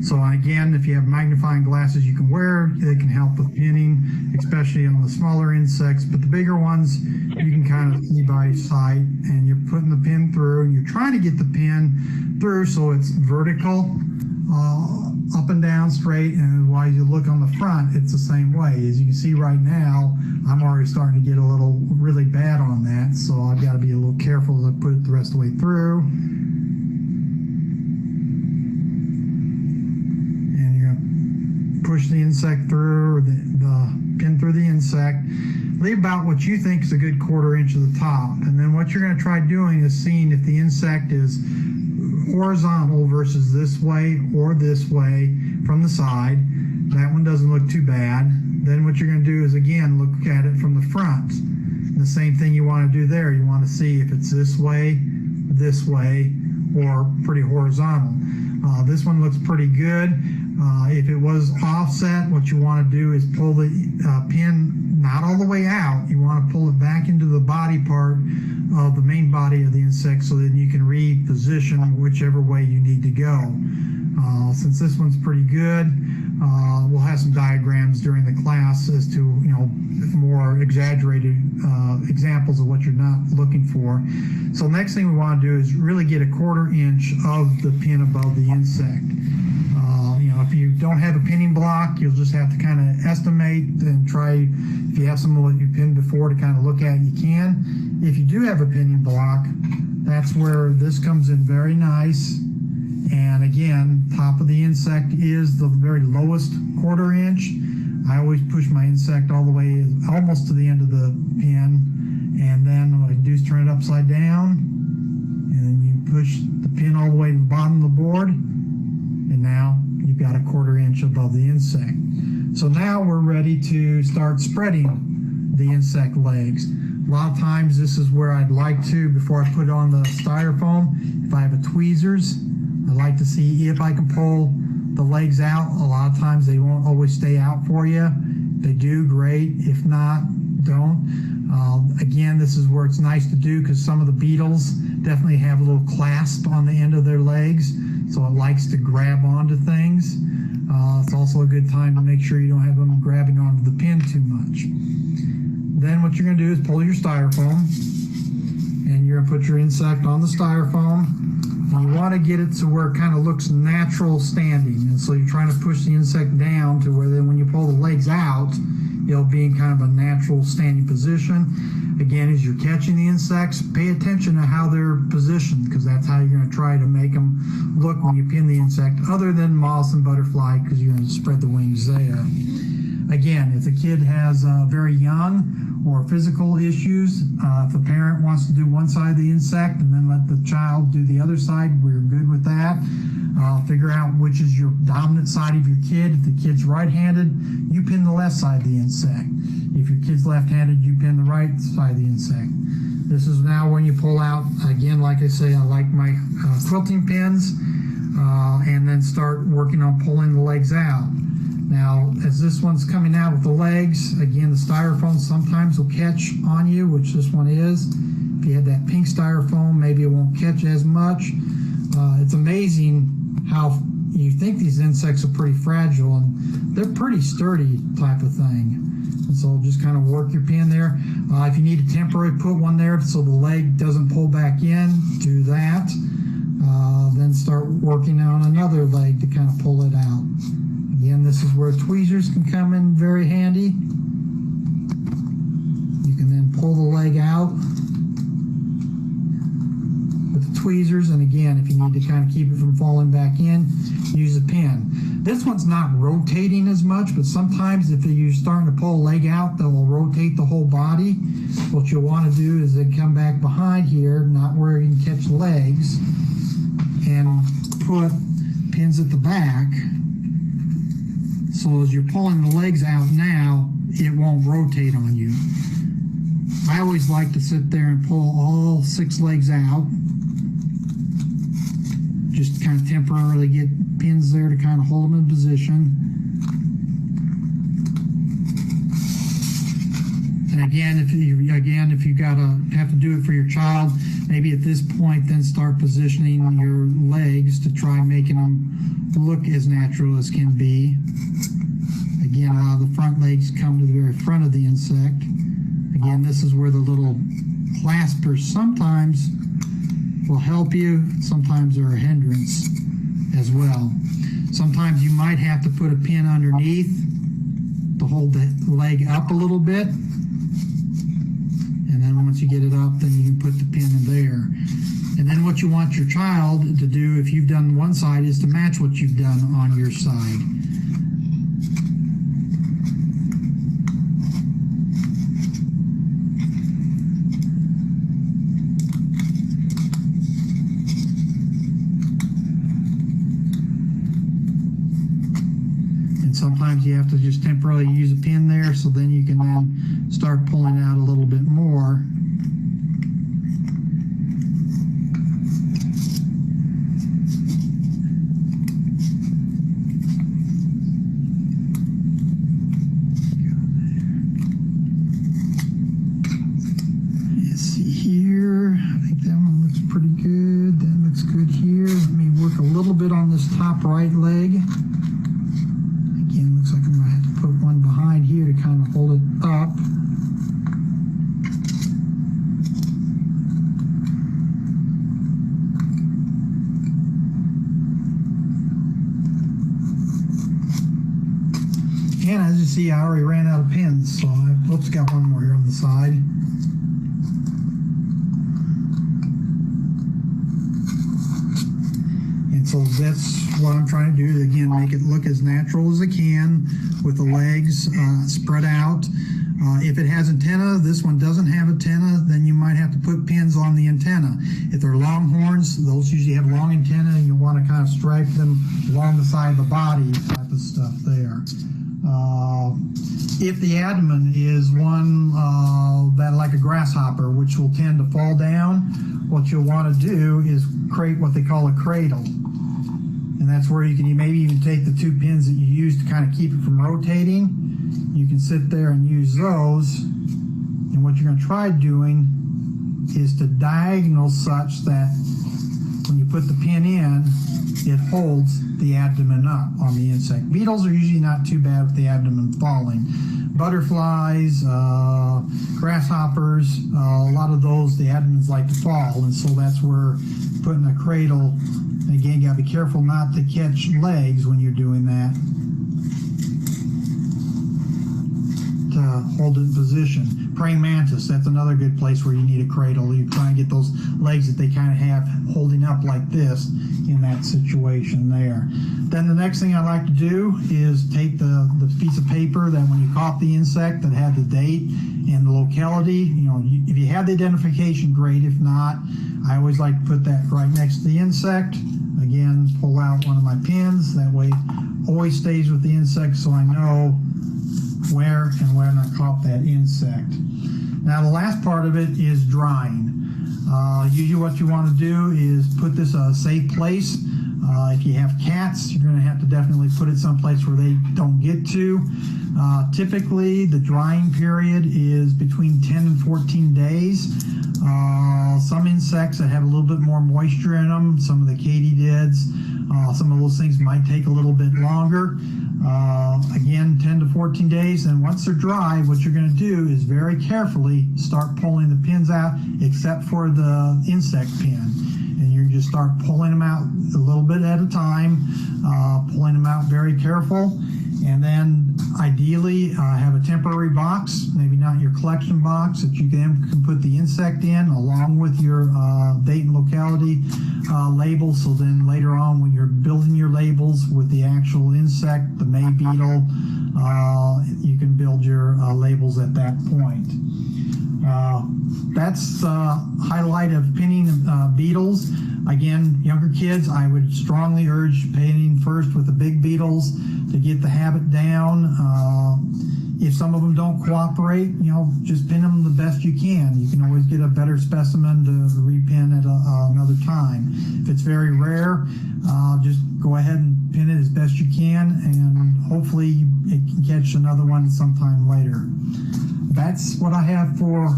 So again, if you have magnifying glasses you can wear, they can help with pinning, especially on the smaller insects. But the bigger ones, you can kind of see by sight, and you're putting the pin through, and you're trying to get the pin through so it's vertical, up and down straight, and while you look on the front, it's the same way. As you can see right now, I'm already starting to get a little really bad on that, so I've got to be a little careful to put it the rest of the way through. And you're going to push the insect through, or the pin through the insect. Leave about what you think is a good 1/4 inch of the top, and then what you're going to try doing is seeing if the insect is horizontal versus this way or this way from the side. That one doesn't look too bad. Then what you're going to do is again look at it from the front. The same thing you want to do there. You want to see if it's this way, or pretty horizontal. This one looks pretty good. If it was offset, what you want to do is pull the pin not all the way out. You want to pull it back into the body part of the main body of the insect so that you can reposition whichever way you need to go. Since this one's pretty good, we'll have some diagrams during the class as to, more exaggerated examples of what you're not looking for. So next thing we want to do is really get a 1/4 inch of the pin above the insect. If you don't have a pinning block, you'll just have to kind of estimate and try. If you have some of what you pinned before to kind of look at, you can. If you do have a pinning block, that's where this comes in very nice. And again, top of the insect is the very lowest 1/4 inch. I always push my insect all the way almost to the end of the pin, and then what I do is turn it upside down, and then you push the pin all the way to the bottom of the board, and now you've got a 1/4 inch above the insect. So now we're ready to start spreading the insect legs. A lot of times this is where I'd like to, before I put on the styrofoam, if I have a tweezers, I like to see if I can pull the legs out. A lot of times they won't always stay out for you. If they do, great. If not, don't. Again, this is where it's nice to do because some of the beetles definitely have a little clasp on the end of their legs, so it likes to grab onto things. It's also a good time to make sure you don't have them grabbing onto the pin too much. Then what you're going to do is pull your styrofoam, and you're going to put your insect on the styrofoam, And you want to get it to where it kind of looks natural standing. And so you're trying to push the insect down to where then when you pull the legs out, it'll be in kind of a natural standing position. Again, as you're catching the insects, pay attention to how they're positioned, because that's how you're going to try to make them look when you pin the insect, other than moths and butterfly, because you're going to spread the wings there. Again, if the kid has very young or physical issues, if the parent wants to do one side of the insect and then let the child do the other side, we're good with that. Figure out which is your dominant side of your kid. If the kid's right-handed, you pin the left side of the insect. If your kid's left-handed, you pin the right side of the insect. This is now when you pull out, again, like I say, I like my quilting pins, and then start working on pulling the legs out. Now, as this one's coming out with the legs, again, the styrofoam sometimes will catch on you, which this one is. If you had that pink styrofoam, maybe it won't catch as much. It's amazing how you think these insects are pretty fragile, and they're pretty sturdy type of thing. And so just kind of work your pin there. If you need to temporarily put one there so the leg doesn't pull back in, do that. Then start working on another leg to kind of pull it out. Again, this is where tweezers can come in very handy. You can then pull the leg out with the tweezers, and again, if you need to kind of keep it from falling back in, use a pin. This one's not rotating as much, but sometimes if you're starting to pull a leg out, that will rotate the whole body. What you'll want to do is then come back behind here, not where you can catch the legs, and put pins at the back. So as you're pulling the legs out now, it won't rotate on you. I always like to sit there and pull all 6 legs out. Just kind of temporarily get pins there to kind of hold them in position. And again, if you have to do it for your child, maybe at this point then start positioning your legs to try making them look as natural as can be. Again, a lot of the front legs come to the very front of the insect. Again, this is where the little claspers sometimes will help you, sometimes they're a hindrance as well. Sometimes you might have to put a pin underneath to hold the leg up a little bit. And then once you get it up, then you can put the pin in there. And then what you want your child to do, if you've done one side, is to match what you've done on your side. And sometimes you have to just temporarily use a pin there, so then you can then start pulling out a little bit more. Top right leg. Again, looks like I'm going to have to put one behind here to kind of hold it up. And as you see, I already ran out of pins, so I've got one more here on the side. So that's what I'm trying to do, again, make it look as natural as I can with the legs spread out. If it has antenna, this one doesn't have antenna, then you might have to put pins on the antenna. If they're longhorns, those usually have long antenna, and you want to kind of stripe them along the side of the body type of stuff there. If the abdomen is one that like a grasshopper, which will tend to fall down, what you'll want to do is create what they call a cradle. And that's where you can maybe even take the 2 pins that you use to kind of keep it from rotating. You can sit there and use those. And what you're going to try doing is to diagonal such that when you put the pin in, it holds the abdomen up on the insect. Beetles are usually not too bad with the abdomen falling. Butterflies, grasshoppers, a lot of those, the abdomens like to fall, and so that's where putting a cradle, again, you gotta be careful not to catch legs when you're doing that, to hold it in position. Praying mantis, that's another good place where you need a cradle. You try and get those legs that they kind of have holding up like this in that situation there. Then the next thing I like to do is take the piece of paper that when you caught the insect that had the date and the locality, you know, if you have the identification, great. If not, I always like to put that right next to the insect. Again, pull out one of my pins. That way always stays with the insect so I know where and when I caught that insect. Now the last part of it is drying. Usually what you want to do is put this a safe place. If you have cats, you're going to have to definitely put it someplace where they don't get to. Typically the drying period is between 10 and 14 days. Some insects that have a little bit more moisture in them, some of the katydids, some of those things might take a little bit longer. Again, 10 to 14 days, and once they're dry, what you're going to do is very carefully start pulling the pins out, except for the insect pin. And you just start pulling them out a little bit at a time, pulling them out very careful. And then ideally have a temporary box, maybe not your collection box, that you can put the insect in along with your date and locality label. So then later on when you're building your labels with the actual insect, the May beetle, you can build your labels at that point. That's the highlight of pinning beetles. Again, younger kids, I would strongly urge pinning first with the big beetles to get the habit down. If some of them don't cooperate, you know, just pin them the best you can. You can always get a better specimen to repin at another time. If it's very rare, just go ahead and pin it as best you can, and hopefully it can catch another one sometime later. That's what I have for.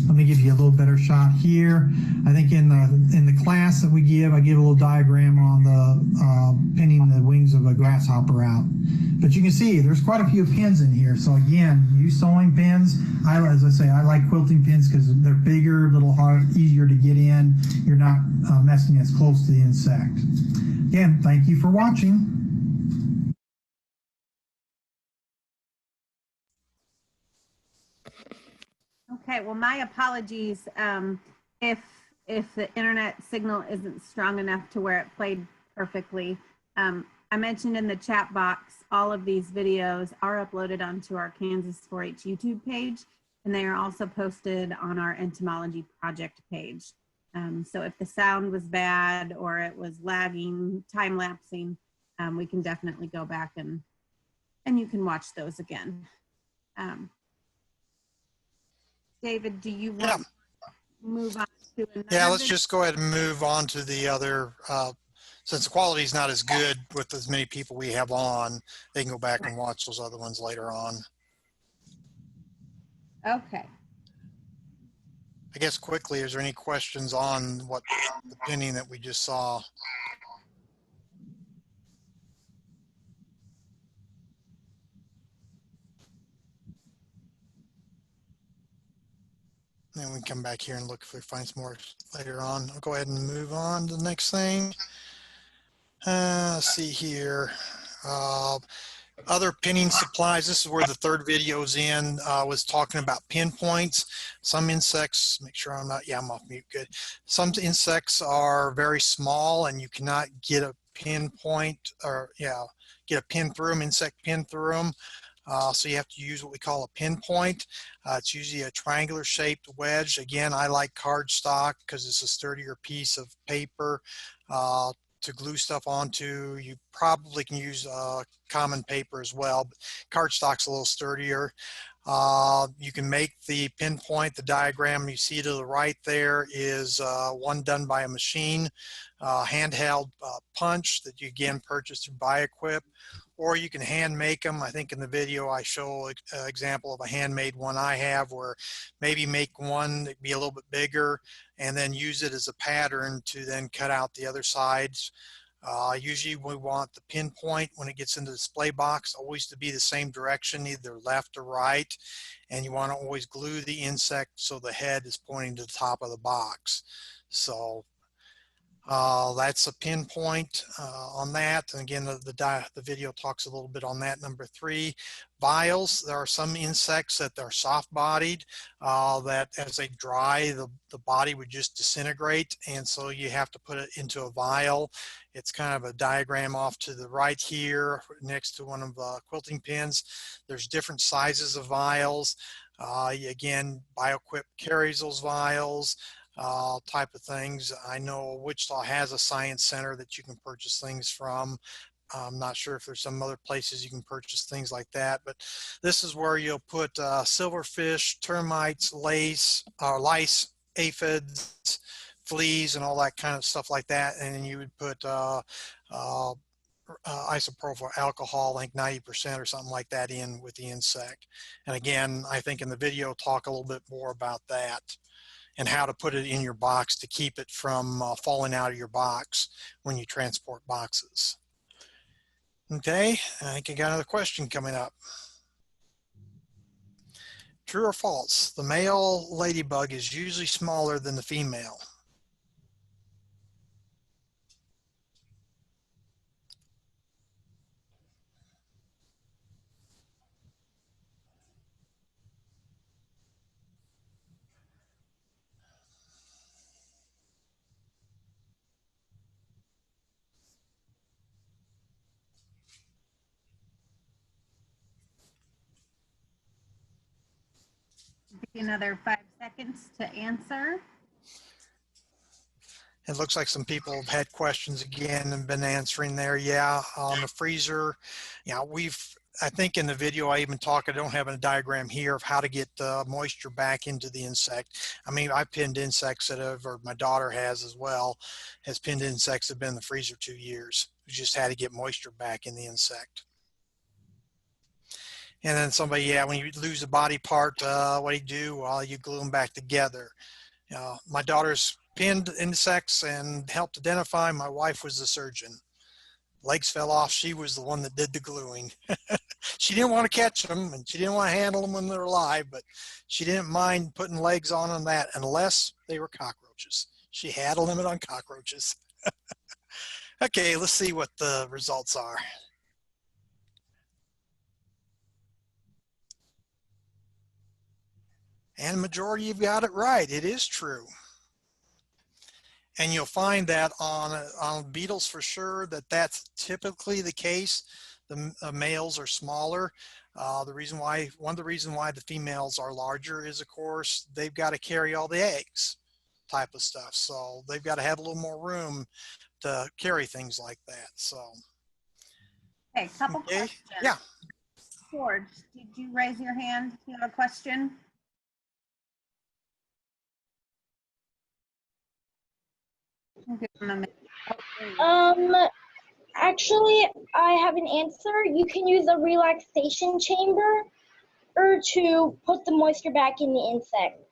Let me give you a little better shot here. I think in the class that we give, I give a little diagram on the pinning the wings of a grasshopper out. But you can see there's quite a few pins in here. So again, use sewing pins. As I say, I like quilting pins because they're bigger, a little hard, easier to get in. You're not messing as close to the insect. Again, thank you for watching. Okay, well, my apologies if the internet signal isn't strong enough to where it played perfectly. I mentioned in the chat box, all of these videos are uploaded onto our Kansas 4-H YouTube page, and they are also posted on our Entomology project page. So if the sound was bad or it was lagging, time-lapsing, we can definitely go back and you can watch those again. David, do you want to move on to another? Yeah, let's just go ahead and move on to the other. Since the quality is not as good with as many people we have on, they can go back and watch those other ones later on. Okay. I guess quickly, is there any questions on what the pinning that we just saw? Then we can come back here and look if we find some more later on. I'll go ahead and move on to the next thing. Let's see here. Other pinning supplies. This is where the third video's in. Was talking about pinpoints. Some insects, make sure I'm not, yeah, I'm off mute, good. Some insects are very small and you cannot get a pinpoint or, yeah, get a pin through them, insect pin through them. So you have to use what we call a pinpoint. It's usually a triangular shaped wedge. Again, I like cardstock because it's a sturdier piece of paper to glue stuff onto. You probably can use common paper as well, but cardstock's a little sturdier. You can make the pinpoint. The diagram you see to the right there is one done by a machine, handheld punch that you again purchase through BuyEquip, or you can hand make them. I think in the video I show an example of a handmade one I have, where maybe make one that be a little bit bigger and then use it as a pattern to then cut out the other sides. Usually we want the pinpoint when it gets into the display box always to be the same direction, either left or right. And you want to always glue the insect so the head is pointing to the top of the box. So that's a pinpoint on that. And again, the video talks a little bit on that. Number 3, vials. There are some insects that are soft-bodied that as they dry, the body would just disintegrate. And so you have to put it into a vial. It's kind of a diagram off to the right here next to one of the quilting pins. There's different sizes of vials. Again, BioQuip carries those vials. Type of things. I know Wichita has a science center that you can purchase things from. I'm not sure if there's some other places you can purchase things like that, but this is where you'll put silverfish, termites, lice, aphids, fleas, and all that kind of stuff like that. And then you would put isopropyl alcohol, like 90% or something like that, in with the insect. And again, I think in the video talk a little bit more about that and how to put it in your box to keep it from falling out of your box when you transport boxes. Okay, I think I got another question coming up. True or false? The male ladybug is usually smaller than the female. Give you another 5 seconds to answer. It looks like some people have had questions again and been answering there. Yeah, on the freezer. Yeah, I think in the video I even talk, I don't have a diagram here of how to get moisture back into the insect. I mean, I've pinned insects that have, or my daughter has as well, has pinned insects that have been in the freezer 2 years. We just had to get moisture back in the insect. And then somebody, yeah, when you lose a body part, what do you do? Well, you glue them back together. My daughter's pinned insects and helped identify. My wife was the surgeon. Legs fell off. She was the one that did the gluing. She didn't want to catch them and she didn't want to handle them when they're alive, but she didn't mind putting legs on them that unless they were cockroaches. She had a limit on cockroaches. Okay, let's see what the results are. And the majority, you've got it right. It is true. And you'll find that on beetles for sure, that's typically the case. The males are smaller. One of the reasons why the females are larger is, of course, they've got to carry all the eggs type of stuff. So they've got to have a little more room to carry things like that. So. Okay, couple questions. Yeah. George, did you raise your hand? You have a question? Actually, I have an answer. You can use a relaxation chamber or to put the moisture back in the insect.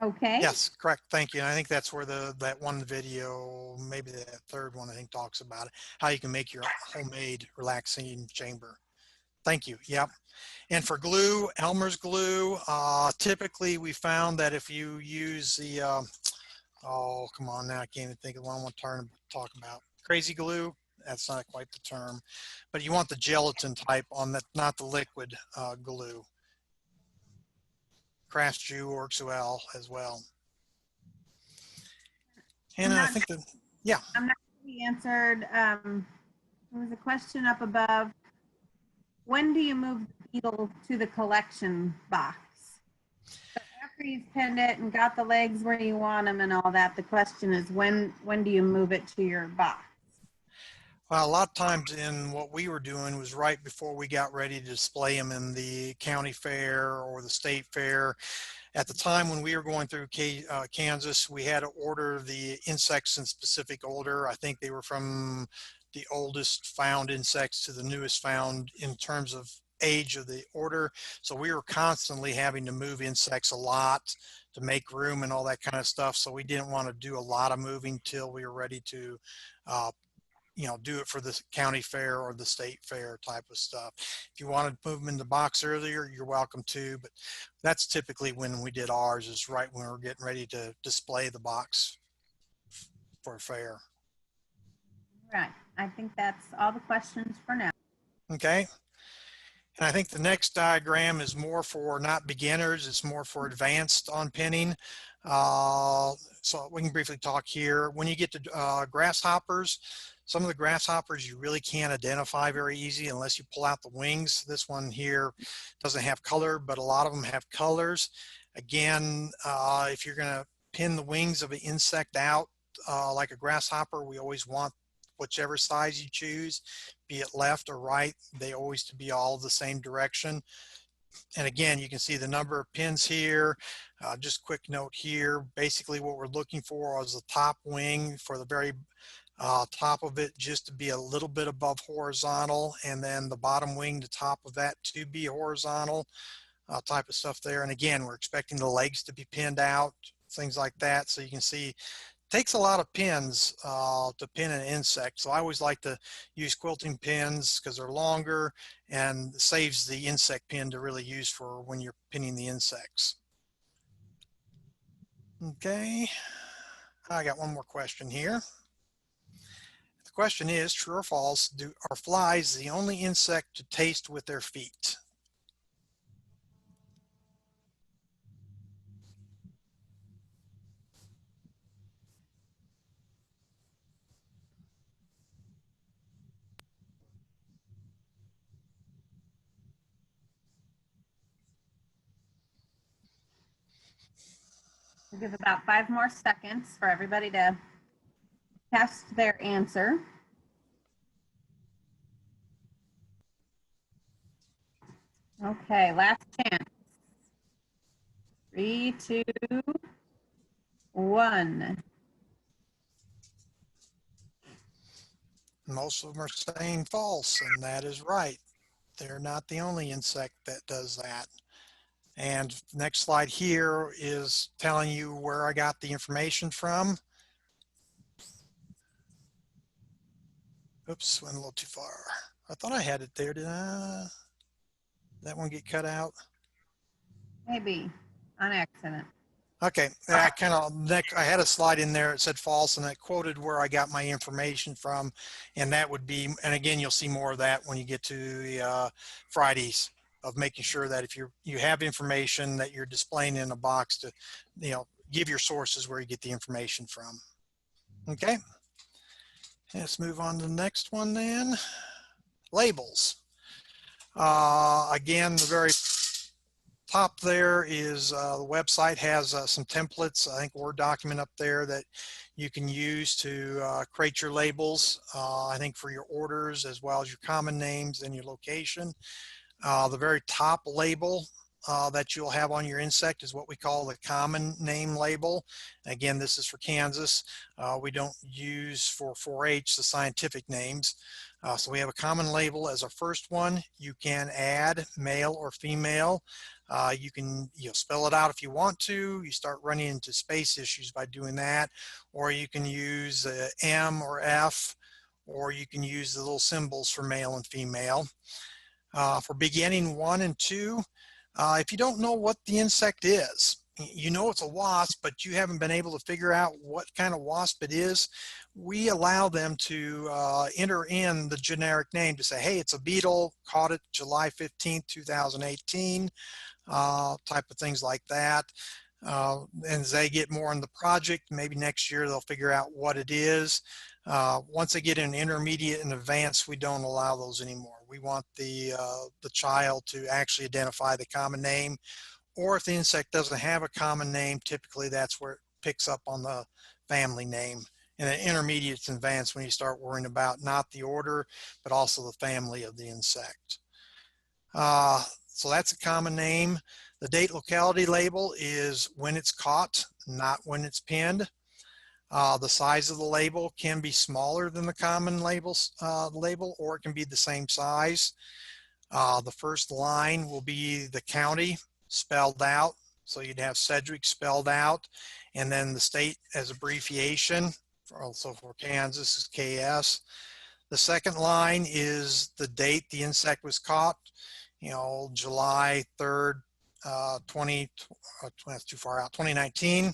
Okay. Yes, correct. Thank you. And I think that's where that one video, maybe the third one, I think talks about it, how you can make your homemade relaxing chamber. Thank you. Yep. And for glue, Elmer's glue, typically we found that if you use the, oh, come on now, I can't even think of one to talk about. Crazy glue, that's not quite the term, but you want the gelatin type on that, not the liquid glue. Craft Jew works well as well. And I think that, yeah. I'm not sure he answered, there was a question up above. When do you move the beetle to the collection box? So after you've pinned it and got the legs where you want them and all that, the question is when do you move it to your box? Well, a lot of times in what we were doing was right before we got ready to display them in the county fair or the state fair. At the time when we were going through Kansas, we had to order the insects in specific order. I think they were from the oldest found insects to the newest found in terms of age of the order. So we were constantly having to move insects a lot to make room and all that kind of stuff. So we didn't want to do a lot of moving till we were ready to, do it for the county fair or the state fair type of stuff. If you wanted to move them in the box earlier, you're welcome to, but that's typically when we did ours, is right when we were getting ready to display the box for a fair. Right. I think that's all the questions for now. Okay. And I think the next diagram is more for not beginners, it's more for advanced on pinning. So we can briefly talk here. When you get to grasshoppers, some of the grasshoppers you really can't identify very easy unless you pull out the wings. This one here doesn't have color, but a lot of them have colors. Again, if you're going to pin the wings of an insect out like a grasshopper, we always want whichever size you choose, be it left or right, they always to be all the same direction. And again, you can see the number of pins here. Just quick note here, basically what we're looking for is the top wing for the very top of it just to be a little bit above horizontal, and then the bottom wing, the top of that to be horizontal type of stuff there. And again, we're expecting the legs to be pinned out, things like that. So you can see takes a lot of pins to pin an insect. So I always like to use quilting pins because they're longer and saves the insect pin to really use for when you're pinning the insects. Okay, I got one more question here. The question is, true or false, are flies the only insect to taste with their feet? We'll give about 5 more seconds for everybody to test their answer. Okay, last chance. 3, 2, 1. Most of them are saying false, and that is right. They're not the only insect that does that. And next slide here is telling you where I got the information from. Oops, went a little too far. I thought I had it there. Did that one get cut out? Maybe on accident. Okay, I had a slide in there. It said false, and I quoted where I got my information from, and that would be. And again, you'll see more of that when you get to the Fridays, of making sure that if you have information that you're displaying in a box, to give your sources where you get the information from. Okay, let's move on to the next one then. Labels. Again, the very top there is the website has some templates, I think Word document up there that you can use to create your labels, I think for your orders as well as your common names and your location. The very top label that you'll have on your insect is what we call the common name label. Again, this is for Kansas. We don't use for 4-H the scientific names. So we have a common label as our first one. You can add male or female. You can spell it out if you want to. You start running into space issues by doing that. Or you can use M or F, or you can use the little symbols for male and female. For beginning 1 and 2, if you don't know what the insect is, you know it's a wasp, but you haven't been able to figure out what kind of wasp it is, we allow them to enter in the generic name to say, hey, it's a beetle, caught it July 15th, 2018, type of things like that. And as they get more in the project, maybe next year they'll figure out what it is. Once they get in intermediate and advanced, we don't allow those anymore. We want the child to actually identify the common name, or if the insect doesn't have a common name, typically that's where it picks up on the family name. And then intermediate and advanced, when you start worrying about not the order, but also the family of the insect. So that's a common name. The date locality label is when it's caught, not when it's pinned. The size of the label can be smaller than the common label, or it can be the same size. The first line will be the county spelled out. So you'd have Sedgwick spelled out, and then the state as abbreviation. Also for Kansas is KS. The second line is the date the insect was caught. July 3rd, 2019.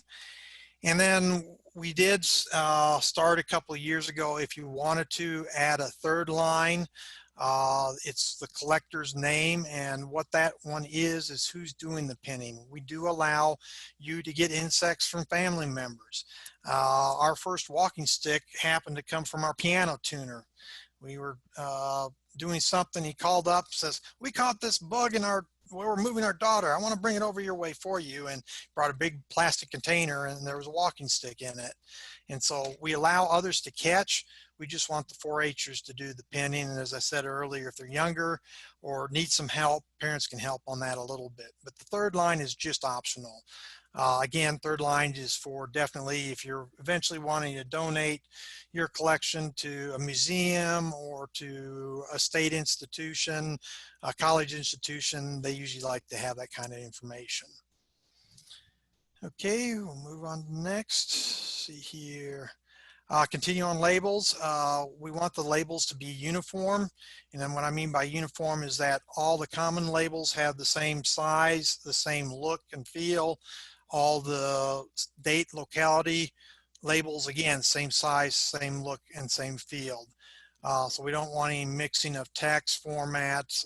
And then we did start a couple of years ago. If you wanted to add a third line, it's the collector's name, and what that one is who's doing the pinning. We do allow you to get insects from family members. Our first walking stick happened to come from our piano tuner. We were doing something, he called up, says, we caught this bug in we were moving our daughter. I want to bring it over your way for you, and brought a big plastic container, and there was a walking stick in it. And so we allow others to catch. We just want the 4-H'ers to do the pinning. And as I said earlier, if they're younger or need some help, parents can help on that a little bit. But the third line is just optional. Again, third line is for definitely if you're eventually wanting to donate your collection to a museum or to a state institution, a college institution, they usually like to have that kind of information. Okay, we'll move on to next. See here. Continue on labels. We want the labels to be uniform. And then what I mean by uniform is that all the common labels have the same size, the same look and feel. All the date locality labels, again, same size, same look, and same field. So we don't want any mixing of text formats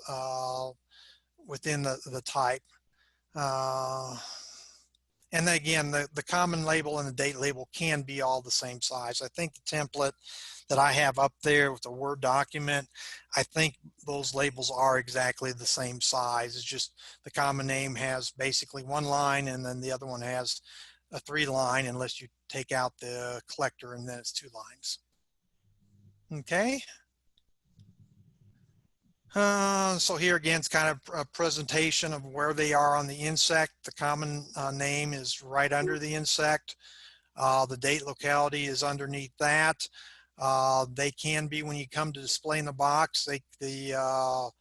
within the type. And then again, the common label and the date label can be all the same size. I think the template that I have up there with the Word document, I think those labels are exactly the same size. It's just the common name has basically one line, and then the other one has a 3-line, unless you take out the collector, and then it's 2 lines. Okay. So here again, it's kind of a presentation of where they are on the insect. The common name is right under the insect. The date locality is underneath that. They can be, when you come to display in the box, the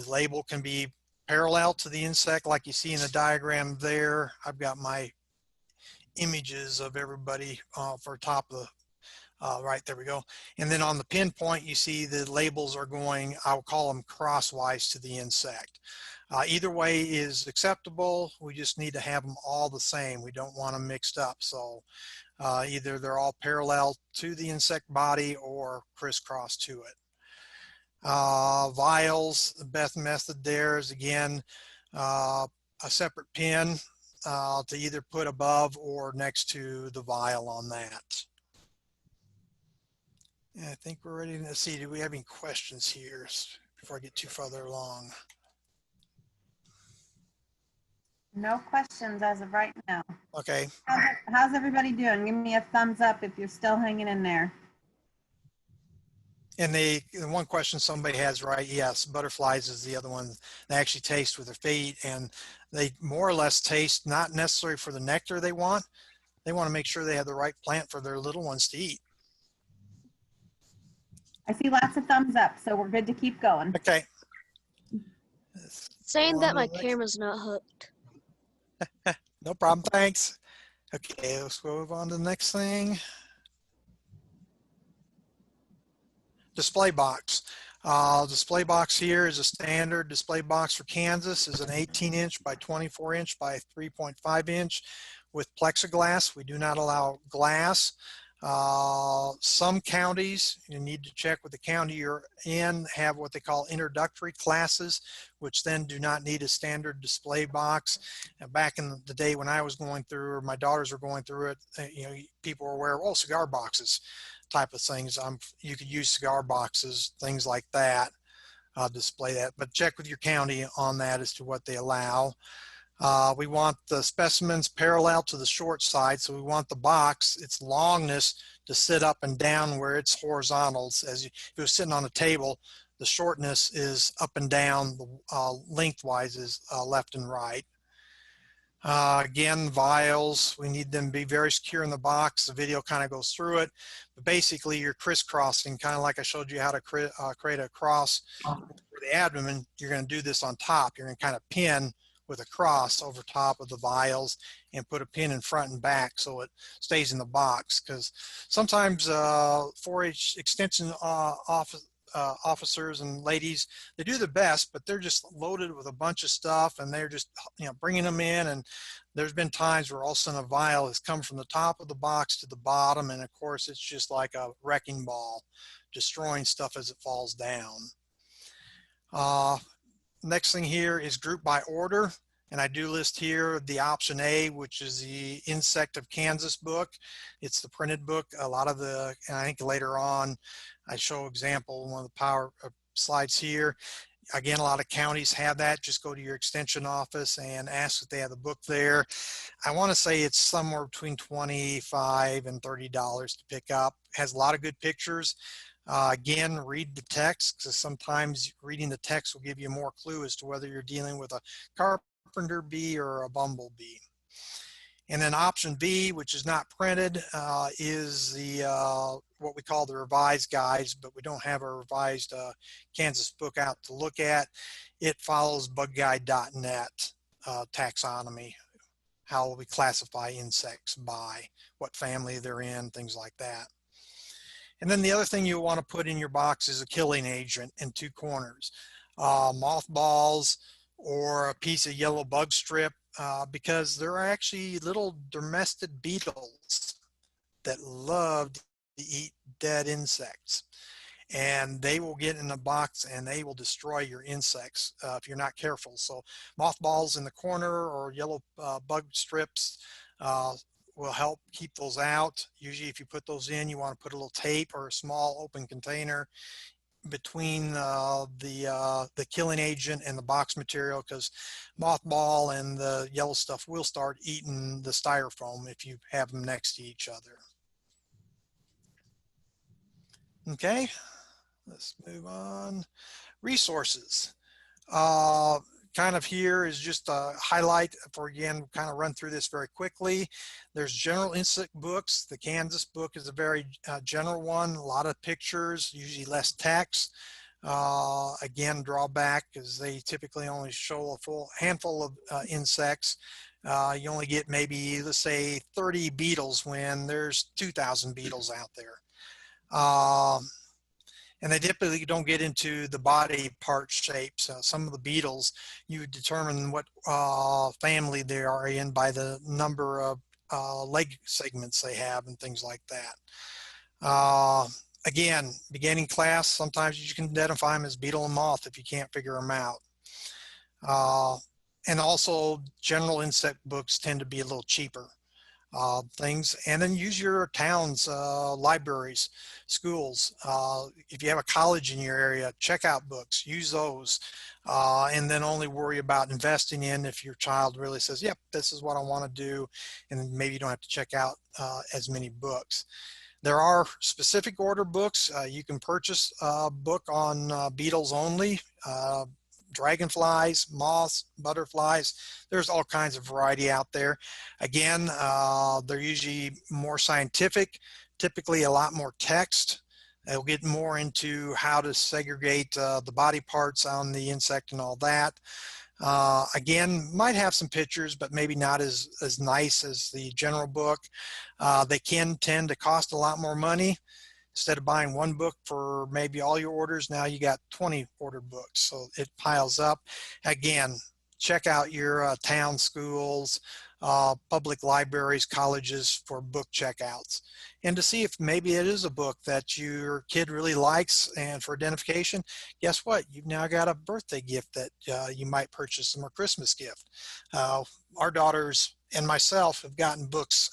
label can be parallel to the insect, like you see in the diagram there. I've got my images of everybody for top of the right, there we go. And then on the pinpoint, you see the labels are going, I'll call them crosswise to the insect. Either way is acceptable. We just need to have them all the same. We don't want them mixed up. So either they're all parallel to the insect body or crisscross to it. Vials, the best method there is, again, a separate pin to either put above or next to the vial on that. Yeah, I think we're ready to see. Do we have any questions here before I get too further along? No questions as of right now. Okay. How's everybody doing? Give me a thumbs up if you're still hanging in there. And the one question somebody has, right? Yes, butterflies is the other one. They actually taste with their feet, and they more or less taste not necessarily for the nectar they want. They want to make sure they have the right plant for their little ones to eat. I see lots of thumbs up, so we're good to keep going. Okay. Saying that my camera's not hooked. No problem. Thanks. Okay, let's move on to the next thing. Display box. Display box here is a standard display box for Kansas. Is an 18-inch by 24-inch by 3.5-inch with plexiglass. We do not allow glass. Some counties, you need to check with the county you're in, have what they call introductory classes, which then do not need a standard display box. And back in the day when I was going through, or my daughters were going through it, people were aware of, oh, cigar boxes type of things. You could use cigar boxes, things like that, display that. But check with your county on that as to what they allow. We want the specimens parallel to the short side, so we want the box, its longness, to sit up and down where it's horizontal. If it was sitting on a table, The shortness is up and down, lengthwise is left and right. Again, vials, we need them to be very secure in the box. The video kind of goes through it, but basically you're crisscrossing, kind of like I showed you how to create a cross for the abdomen. You're going to do this on top. You're going to kind of pin with a cross over top of the vials and put a pin in front and back so it stays in the box, because sometimes 4-H extension officers and ladies, they do the best, but they're just loaded with a bunch of stuff and they're just, you know, bringing them in. And there's been times where all of a sudden a vial has come from the top of the box to the bottom, and of course it's just like a wrecking ball, destroying stuff as it falls down. Next thing here is group by order. And I do list here the option A, which is the Insect of Kansas book. It's the printed book. A lot of the, and I think later on, I show example, one of the power slides here. Again, a lot of counties have that. Just go to your extension office and ask if they have the book there. I want to say it's somewhere between $25 and $30 to pick up. It has a lot of good pictures. Again, read the text, because sometimes reading the text will give you more clue as to whether you're dealing with a carpenter bee or a bumblebee. And then option B, which is not printed, is the what we call the revised guides, but we don't have a revised Kansas book out to look at. It follows bugguide.net taxonomy, how we classify insects by what family they're in, things like that. And then the other thing you want to put in your box is a killing agent in 2 corners, mothballs or a piece of yellow bug strip, because there are actually little domestic beetles that love to eat dead insects, and they will get in the box and they will destroy your insects if you're not careful. So mothballs in the corner or yellow bug strips will help keep those out. Usually if you put those in, you want to put a little tape or a small open container between the killing agent and the box material, because mothball and the yellow stuff will start eating the styrofoam if you have them next to each other. Okay, let's move on. Resources. Kind of here is just a highlight for, again, kind of run through this very quickly. There's general insect books. The Kansas book is a very general one, a lot of pictures, usually less text. Again, drawback is they typically only show a full handful of insects. You only get maybe, let's say, 30 beetles when there's 2,000 beetles out there. And they typically don't get into the body part shapes. Some of the beetles, you determine what family they are in by the number of leg segments they have and things like that. Again, beginning class, sometimes you can identify them as beetle and moth if you can't figure them out. And also general insect books tend to be a little cheaper. Things, and then use your town's libraries, schools. If you have a college in your area, check out books, use those, and then only worry about investing in if your child really says, yep, this is what I want to do, and maybe you don't have to check out as many books. There are specific order books. You can purchase a book on beetles only, dragonflies, moths, butterflies. There's all kinds of variety out there. Again, they're usually more scientific, typically a lot more text. They'll get more into how to segregate the body parts on the insect and all that. Again, might have some pictures, but maybe not as nice as the general book. They can tend to cost a lot more money. Instead of buying one book for maybe all your orders, now you got 20 ordered books, so it piles up. Again, check out your town schools, public libraries, colleges for book checkouts, and to see if maybe it is a book that your kid really likes. And for identification, guess what? You've now got a birthday gift that you might purchase them, or Christmas gift. Our daughters and myself have gotten books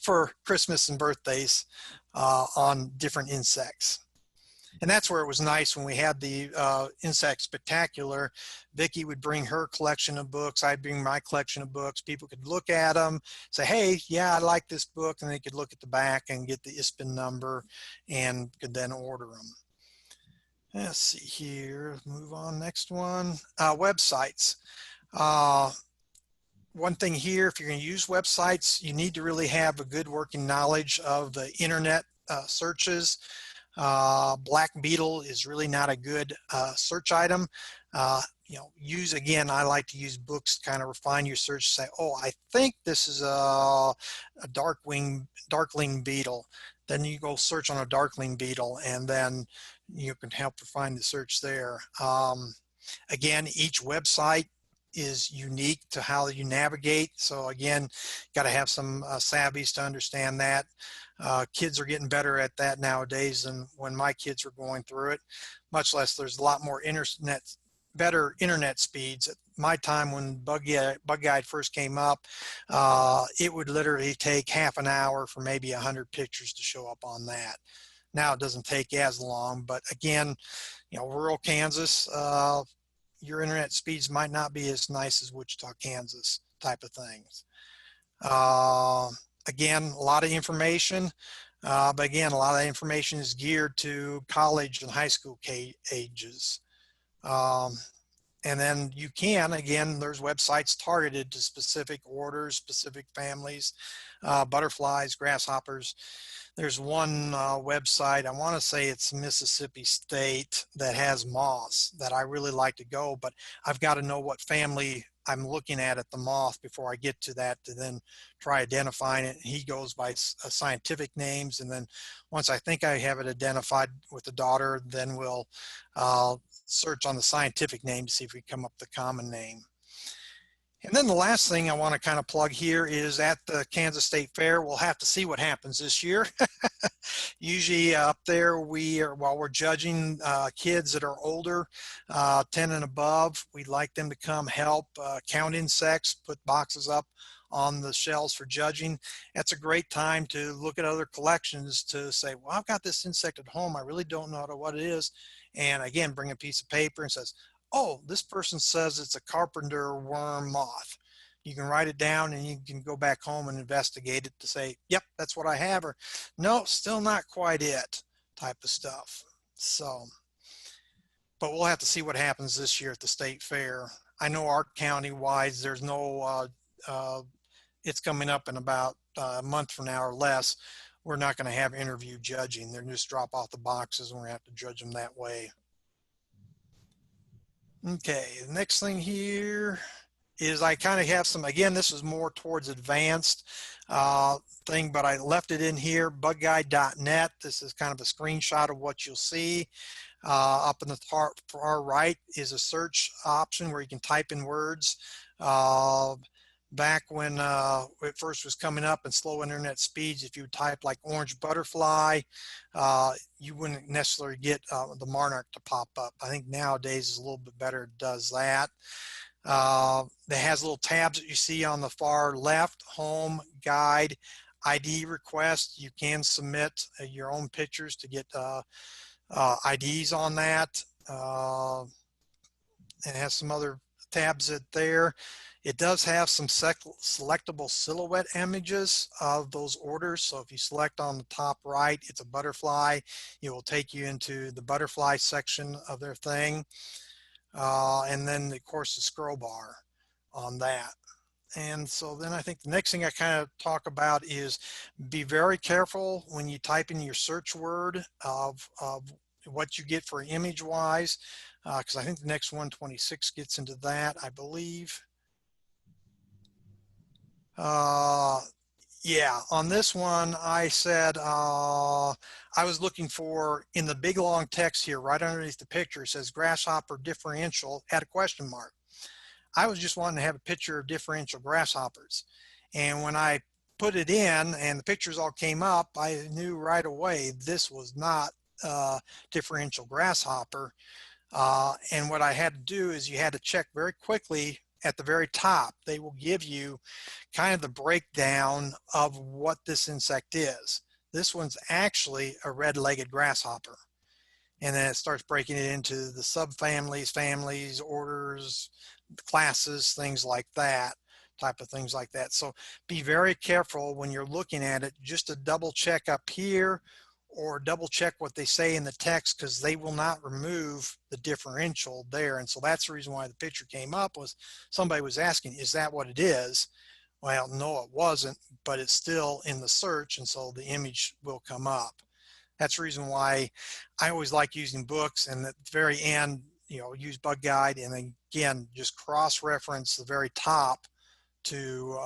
for Christmas and birthdays on different insects. And that's where it was nice when we had the Insect Spectacular. Vicki would bring her collection of books. I'd bring my collection of books. People could look at them, say, hey, yeah, I like this book. And they could look at the back and get the ISBN number and could then order them. Let's see here, move on, next one. Websites. One thing here, if you're going to use websites, you need to really have a good working knowledge of the internet searches. Black Beetle is really not a good search item. Use, again, I like to use books to kind of refine your search, say, oh, I think this is a darkling beetle. Then you go search on a darkling beetle, and then you can help refine the search there. Again, each website is unique to how you navigate. So again, got to have some savvies to understand that. Kids are getting better at that nowadays than when my kids were going through it, much less there's a lot more better internet speeds. At my time, when Bug Guide first came up, it would literally take half an hour for maybe 100 pictures to show up on that. Now it doesn't take as long, but again, rural Kansas, your internet speeds might not be as nice as Wichita, Kansas type of things. Again, a lot of information, but again, a lot of information is geared to college and high school ages. And then you can, again, there's websites targeted to specific orders, specific families, butterflies, grasshoppers. There's one website, I want to say it's Mississippi State, that has moths that I really like to go, but I've got to know what family I'm looking at the moth before I get to that to then try identifying it. He goes by scientific names, and then once I think I have it identified with the daughter, then we'll search on the scientific name to see if we come up with the common name. And then the last thing I want to kind of plug here is at the Kansas State Fair. We'll have to see what happens this year. Usually up there, while we're judging kids that are older, 10 and above, we'd like them to come help count insects, put boxes up on the shelves for judging. That's a great time to look at other collections to say, well, I've got this insect at home. I really don't know what it is. And again, bring a piece of paper and says, oh, this person says it's a carpenter worm moth. You can write it down and you can go back home and investigate it to say, yep, that's what I have, or no, still not quite it, type of stuff. So, but we'll have to see what happens this year at the state fair. I know our county wise, there's no, it's coming up in about a month from now or less. We're not going to have interview judging. They're just drop off the boxes and we're going to have to judge them that way. Okay, the next thing here is I kind of have some, again, this is more towards advanced thing, but I left it in here, bugguide.net. This is kind of a screenshot of what you'll see. Up in the far right is a search option where you can type in words. Back when it first was coming up in slow internet speeds, if you type like orange butterfly, you wouldn't necessarily get the monarch to pop up. I think nowadays is a little bit better, it does that. It has little tabs that you see on the far left, home, guide, ID request. You can submit your own pictures to get IDs on that. It has some other tabs there. It does have some selectable silhouette images of those orders. So if you select on the top right, it's a butterfly. It will take you into the butterfly section of their thing. And then, of course, the scroll bar on that. And so then I think the next thing I kind of talk about is be very careful when you type in your search word of what you get for image wise, because I think the next 126 gets into that, I believe. Yeah, on this one, I said I was looking for, in the big long text here, right underneath the picture, it says grasshopper differential, had a question mark. I was just wanting to have a picture of differential grasshoppers. And when I put it in and the pictures all came up, I knew right away this was not differential grasshopper. And what I had to do is you had to check very quickly at the very top. They will give you kind of the breakdown of what this insect is. This one's actually a red-legged grasshopper. And then it starts breaking it into the subfamilies, families, orders, classes, things like that, type of things like that. So be very careful when you're looking at it, just to double check up here or double check what they say in the text, because they will not remove the differential there. And so that's the reason why the picture came up, was somebody was asking, is that what it is? Well, no, it wasn't, but it's still in the search, and so the image will come up. That's the reason why I always like using books, and at the very end, use Bug Guide, and again, just cross-reference the very top to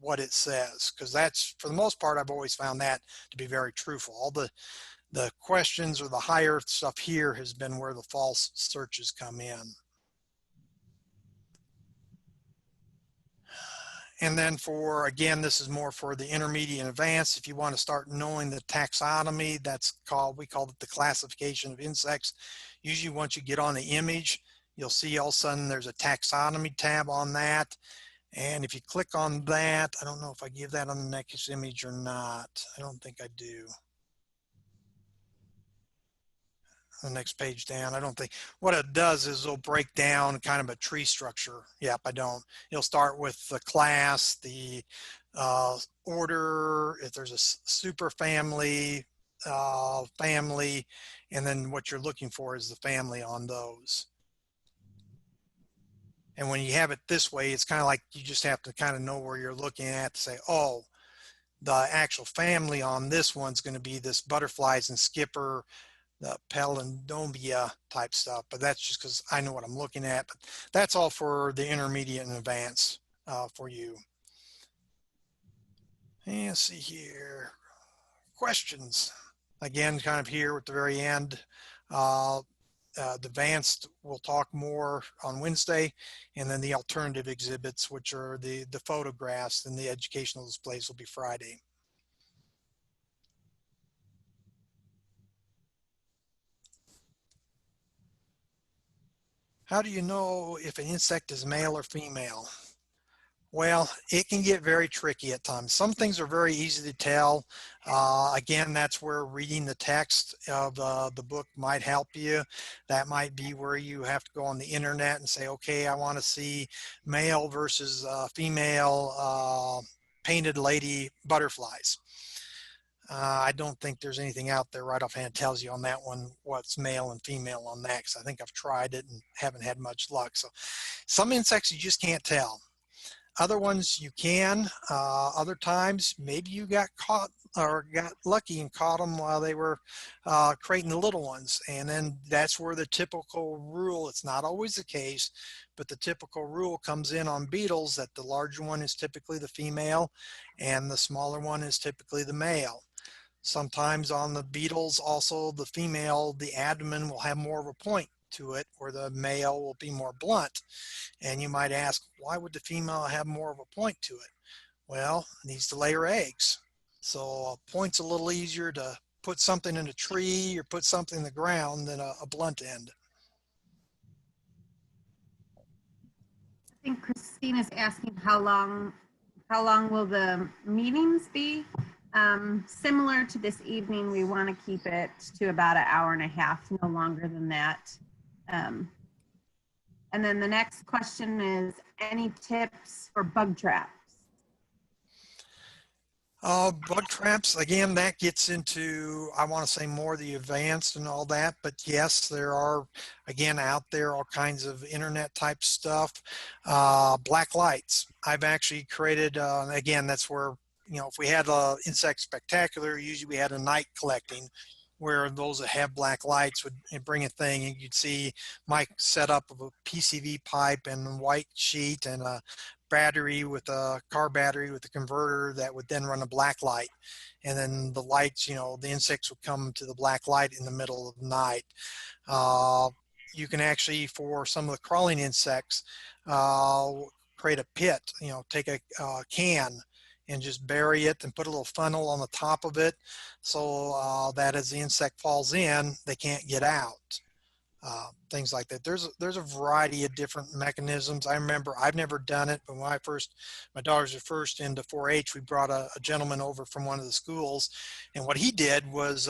what it says, because that's, for the most part, I've always found that to be very truthful. All the questions or the higher stuff here has been where the false searches come in. And then for, again, this is more for the intermediate and advanced. If you want to start knowing the taxonomy, we call it the classification of insects. Usually once you get on the image, you'll see all of a sudden there's a taxonomy tab on that. And if you click on that, I don't know if I give that on the next image or not. I don't think I do. The next page down, I don't think. What it does is it'll break down kind of a tree structure. Yep, I don't. It'll start with the class, the order, if there's a super family, family, and then what you're looking for is the family on those. And when you have it this way, it's kind of like you just have to kind of know where you're looking at to say, oh, the actual family on this one's going to be this butterflies and skipper, the Pelindomia type stuff. But that's just because I know what I'm looking at. But that's all for the intermediate and advanced for you. And let's see here. Questions. Again, kind of here at the very end. The advanced, we'll talk more on Wednesday, and then the alternative exhibits, which are the photographs and the educational displays, will be Friday. How do you know if an insect is male or female? Well, it can get very tricky at times. Some things are very easy to tell. Again, that's where reading the text of the book might help you. That might be where you have to go on the internet and say, okay, I want to see male versus female painted lady butterflies. I don't think there's anything out there right offhand tells you on that one what's male and female on that, because I think I've tried it and haven't had much luck. So some insects you just can't tell. Other ones you can. Other times maybe you got caught or got lucky and caught them while they were creating the little ones. And then that's where the typical rule, it's not always the case, but the typical rule comes in on beetles, that the larger one is typically the female and the smaller one is typically the male. Sometimes on the beetles also, the female, the abdomen will have more of a point to it, where the male will be more blunt. And you might ask, why would the female have more of a point to it? Well, it needs to lay her eggs. So a point's a little easier to put something in a tree or put something in the ground than a blunt end. I think Christina's asking how long will the meetings be? Similar to this evening, we want to keep it to about an hour and a half, no longer than that. And then the next question is, any tips for bug traps? Bug traps, again, that gets into, I want to say, more the advanced and all that, but yes, there are, again, out there all kinds of internet type stuff. Black lights. I've actually created, again, that's where, if we had a insect spectacular, usually we had a night collecting, where those that have black lights would bring a thing, and you'd see my setup of a PCV pipe and white sheet and a battery with a car battery with a converter that would then run a black light. And then the lights, the insects would come to the black light in the middle of the night. You can actually, for some of the crawling insects, create a pit, take a can and just bury it and put a little funnel on the top of it, so that as the insect falls in, they can't get out. Things like that. There's a variety of different mechanisms. I remember, I've never done it, but when my daughters were first into 4-H, we brought a gentleman over from one of the schools, and what he did was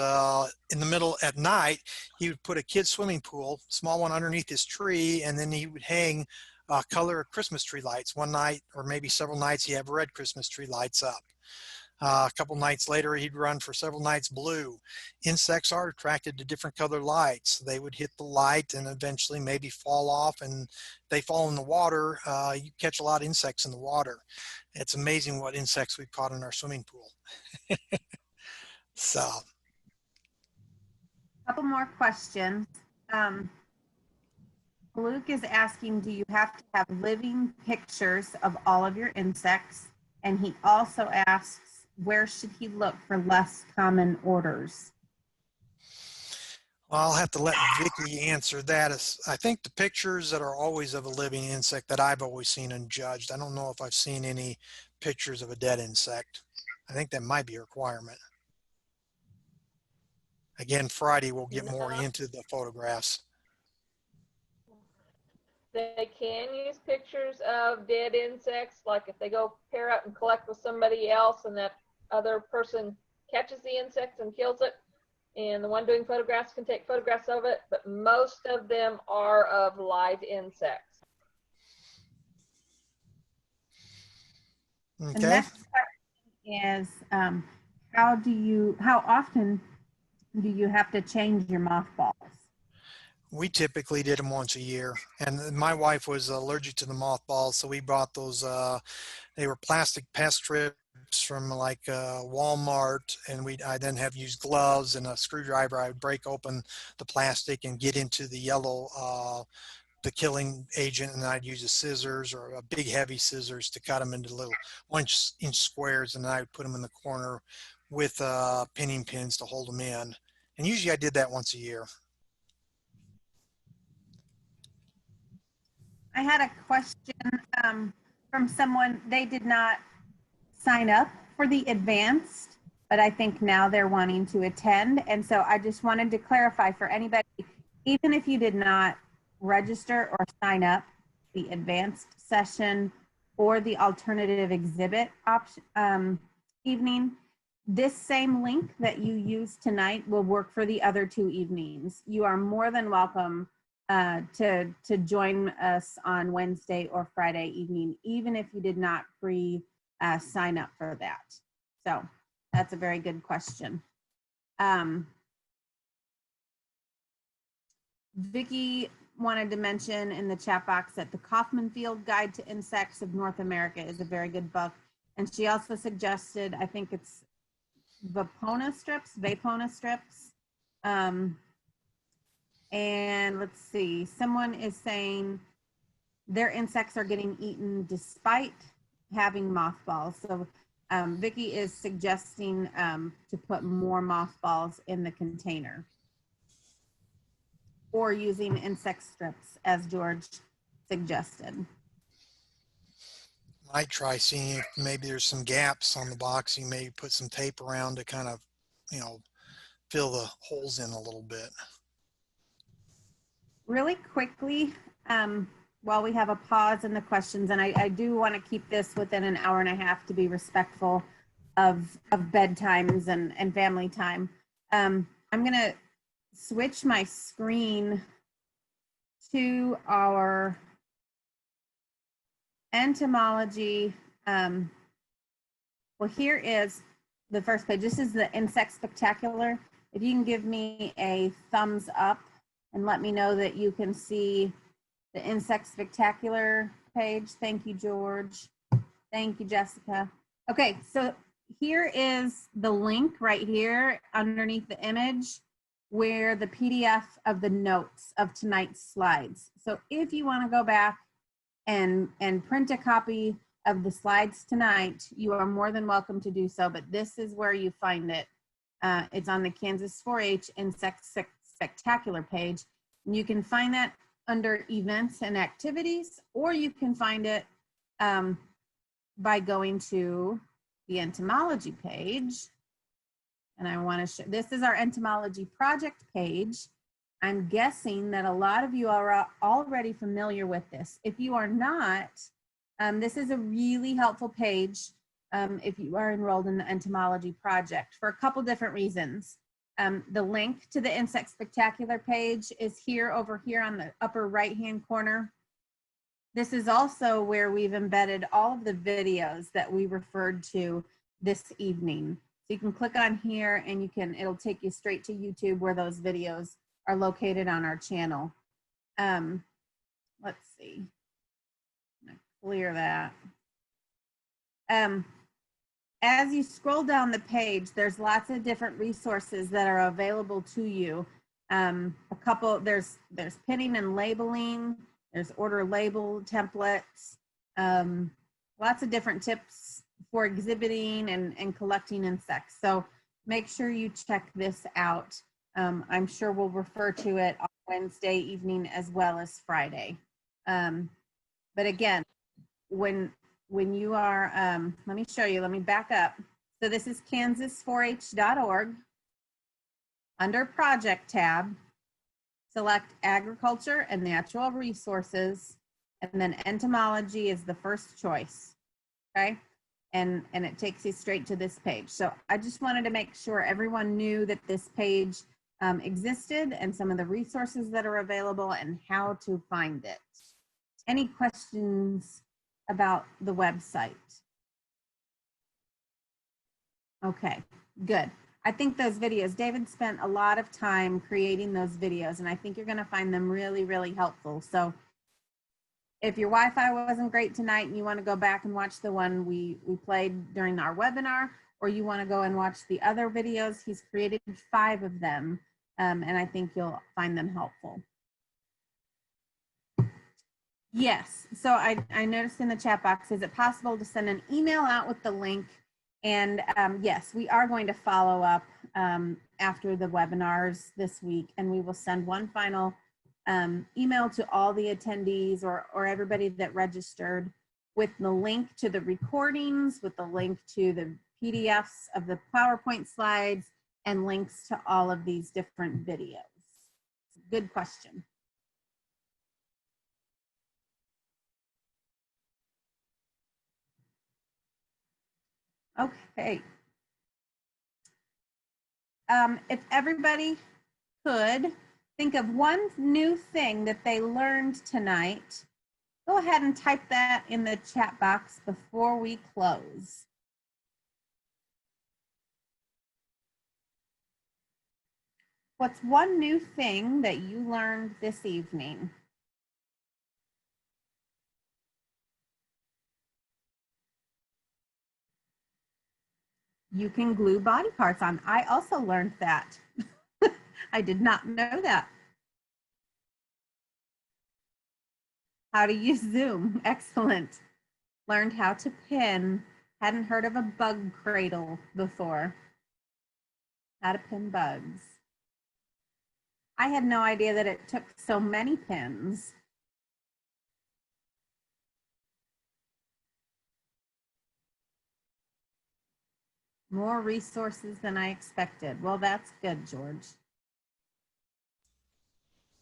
in the middle at night, he would put a kid's swimming pool, small one, underneath his tree, and then he would hang color Christmas tree lights. One night or maybe several nights, he had red Christmas tree lights up. A couple nights later, he'd run for several nights blue. Insects are attracted to different color lights. They would hit the light and eventually maybe fall off, and if they fall in the water, you catch a lot of insects in the water. It's amazing what insects we've caught in our swimming pool. So. Couple more questions. Luke is asking, do you have to have living pictures of all of your insects? And he also asks, where should he look for less common orders? Well, I'll have to let Vicky answer that. I think the pictures that are always of a living insect that I've always seen and judged. I don't know if I've seen any pictures of a dead insect. I think that might be a requirement. Again, Friday we'll get more into the photographs. They can use pictures of dead insects, like if they go pair up and collect with somebody else and that other person catches the insect and kills it, and the one doing photographs can take photographs of it, but most of them are of live insects. Okay. The next question is, how often do you have to change your mothballs? We typically did them once a year, and my wife was allergic to the mothballs, so we bought those. They were plastic pest strips from like Walmart, and I then have used gloves and a screwdriver. I would break open the plastic and get into the yellow, the killing agent, and I'd use a scissors or a big heavy scissors to cut them into little 1-inch squares, and I would put them in the corner with pinning pins to hold them in. And usually I did that once a year. I had a question from someone. They did not sign up for the advanced, but I think now they're wanting to attend. And so I just wanted to clarify for anybody, even if you did not register or sign up the advanced session or the alternative exhibit option evening, this same link that you used tonight will work for the other 2 evenings. You are more than welcome to join us on Wednesday or Friday evening, even if you did not sign up for that. So that's a very good question. Vicki wanted to mention in the chat box that the Kaufman Field Guide to Insects of North America is a very good book. And she also suggested, I think it's Vapona strips. And let's see, someone is saying their insects are getting eaten despite having mothballs. So Vicki is suggesting to put more mothballs in the container, or using insect strips as George suggested. Might try seeing if maybe there's some gaps on the box. You may put some tape around to kind of, fill the holes in a little bit. Really quickly, while we have a pause in the questions, and I do want to keep this within an hour and a half to be respectful of bedtimes and family time. I'm going to switch my screen to our entomology. Well, here is the first page. This is the Insect Spectacular. If you can give me a thumbs up and let me know that you can see the Insect Spectacular page. Thank you, George. Thank you, Jessica. Okay, so here is the link right here underneath the image where the PDF of the notes of tonight's slides. So if you want to go back and print a copy of the slides tonight, you are more than welcome to do so, but this is where you find it. It's on the Kansas 4-H Insect Spectacular page. And you can find that under events and activities, or you can find it by going to the entomology page. And I want to show, this is our entomology project page. I'm guessing that a lot of you are already familiar with this. If you are not, this is a really helpful page if you are enrolled in the entomology project for a couple different reasons. The link to the Insect Spectacular page is over here on the upper right-hand corner. This is also where we've embedded all of the videos that we referred to this evening. So you can click on here and it'll take you straight to YouTube where those videos are located on our channel. Let's see. I'm gonna clear that. As you scroll down the page, there's lots of different resources that are available to you. There's pinning and labeling, there's order label templates, lots of different tips for exhibiting and collecting insects. So make sure you check this out. I'm sure we'll refer to it on Wednesday evening as well as Friday. But again, when you are, let me show you, let me back up. So this is kansas4h.org. Under Project tab, select Agriculture and Natural Resources, and then Entomology is the first choice, okay? And it takes you straight to this page. So I just wanted to make sure everyone knew that this page existed and some of the resources that are available and how to find it. Any questions about the website? Okay, good. I think those videos, David spent a lot of time creating those videos, and I think you're going to find them really, really helpful. So if your Wi-Fi wasn't great tonight and you want to go back and watch the one we played during our webinar, or you want to go and watch the other videos, he's created 5 of them, and I think you'll find them helpful. Yes, so I noticed in the chat box, is it possible to send an email out with the link? And yes, we are going to follow up after the webinars this week, and we will send one final email to all the attendees or everybody that registered with the link to the recordings, with the link to the PDFs of the PowerPoint slides, and links to all of these different videos. Good question. Okay. If everybody could think of one new thing that they learned tonight, go ahead and type that in the chat box before we close. What's one new thing that you learned this evening? You can glue body parts on. I also learned that. I did not know that. How to use Zoom. Excellent. Learned how to pin. Hadn't heard of a bug cradle before. How to pin bugs. I had no idea that it took so many pins. More resources than I expected. Well, that's good, George.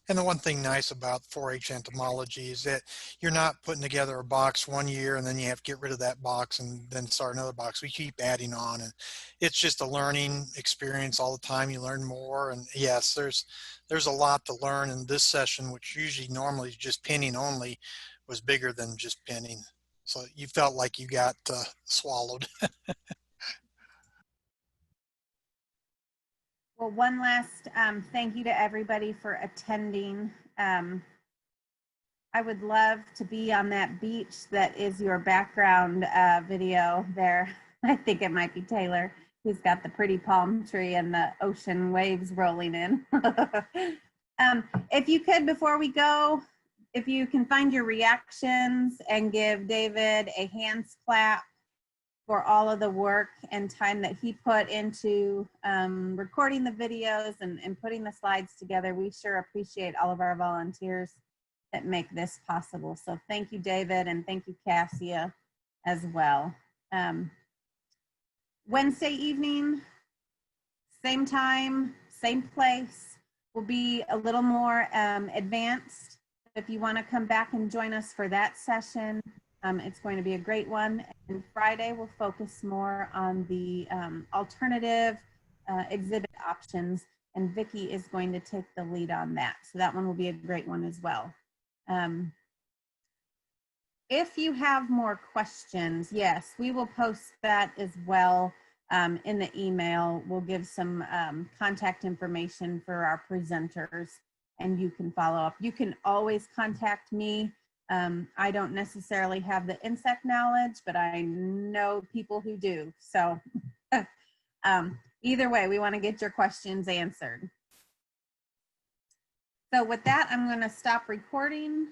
And the one thing nice about 4-H entomology is that you're not putting together a box one year and then you have to get rid of that box and then start another box. We keep adding on, and it's just a learning experience all the time. You learn more, and yes, there's a lot to learn in this session, which usually normally just pinning only, was bigger than just pinning. So you felt like you got swallowed. Well, one last thank you to everybody for attending. I would love to be on that beach that is your background video there. I think it might be Taylor, who's got the pretty palm tree and the ocean waves rolling in. If you could, before we go, if you can find your reactions and give David a hands clap for all of the work and time that he put into recording the videos and putting the slides together. We sure appreciate all of our volunteers that make this possible. So thank you, David, and thank you, Cassia, as well. Wednesday evening, same time, same place. Will be a little more advanced. If you want to come back and join us for that session, it's going to be a great one. And Friday we'll focus more on the alternative exhibit options, and Vicki is going to take the lead on that. So that one will be a great one as well. if you have more questions, yes, we will post that as well in the email. We'll give some contact information for our presenters, and you can follow up. You can always contact me. I don't necessarily have the insect knowledge, but I know people who do. So either way, we want to get your questions answered. So with that, I'm going to stop recording.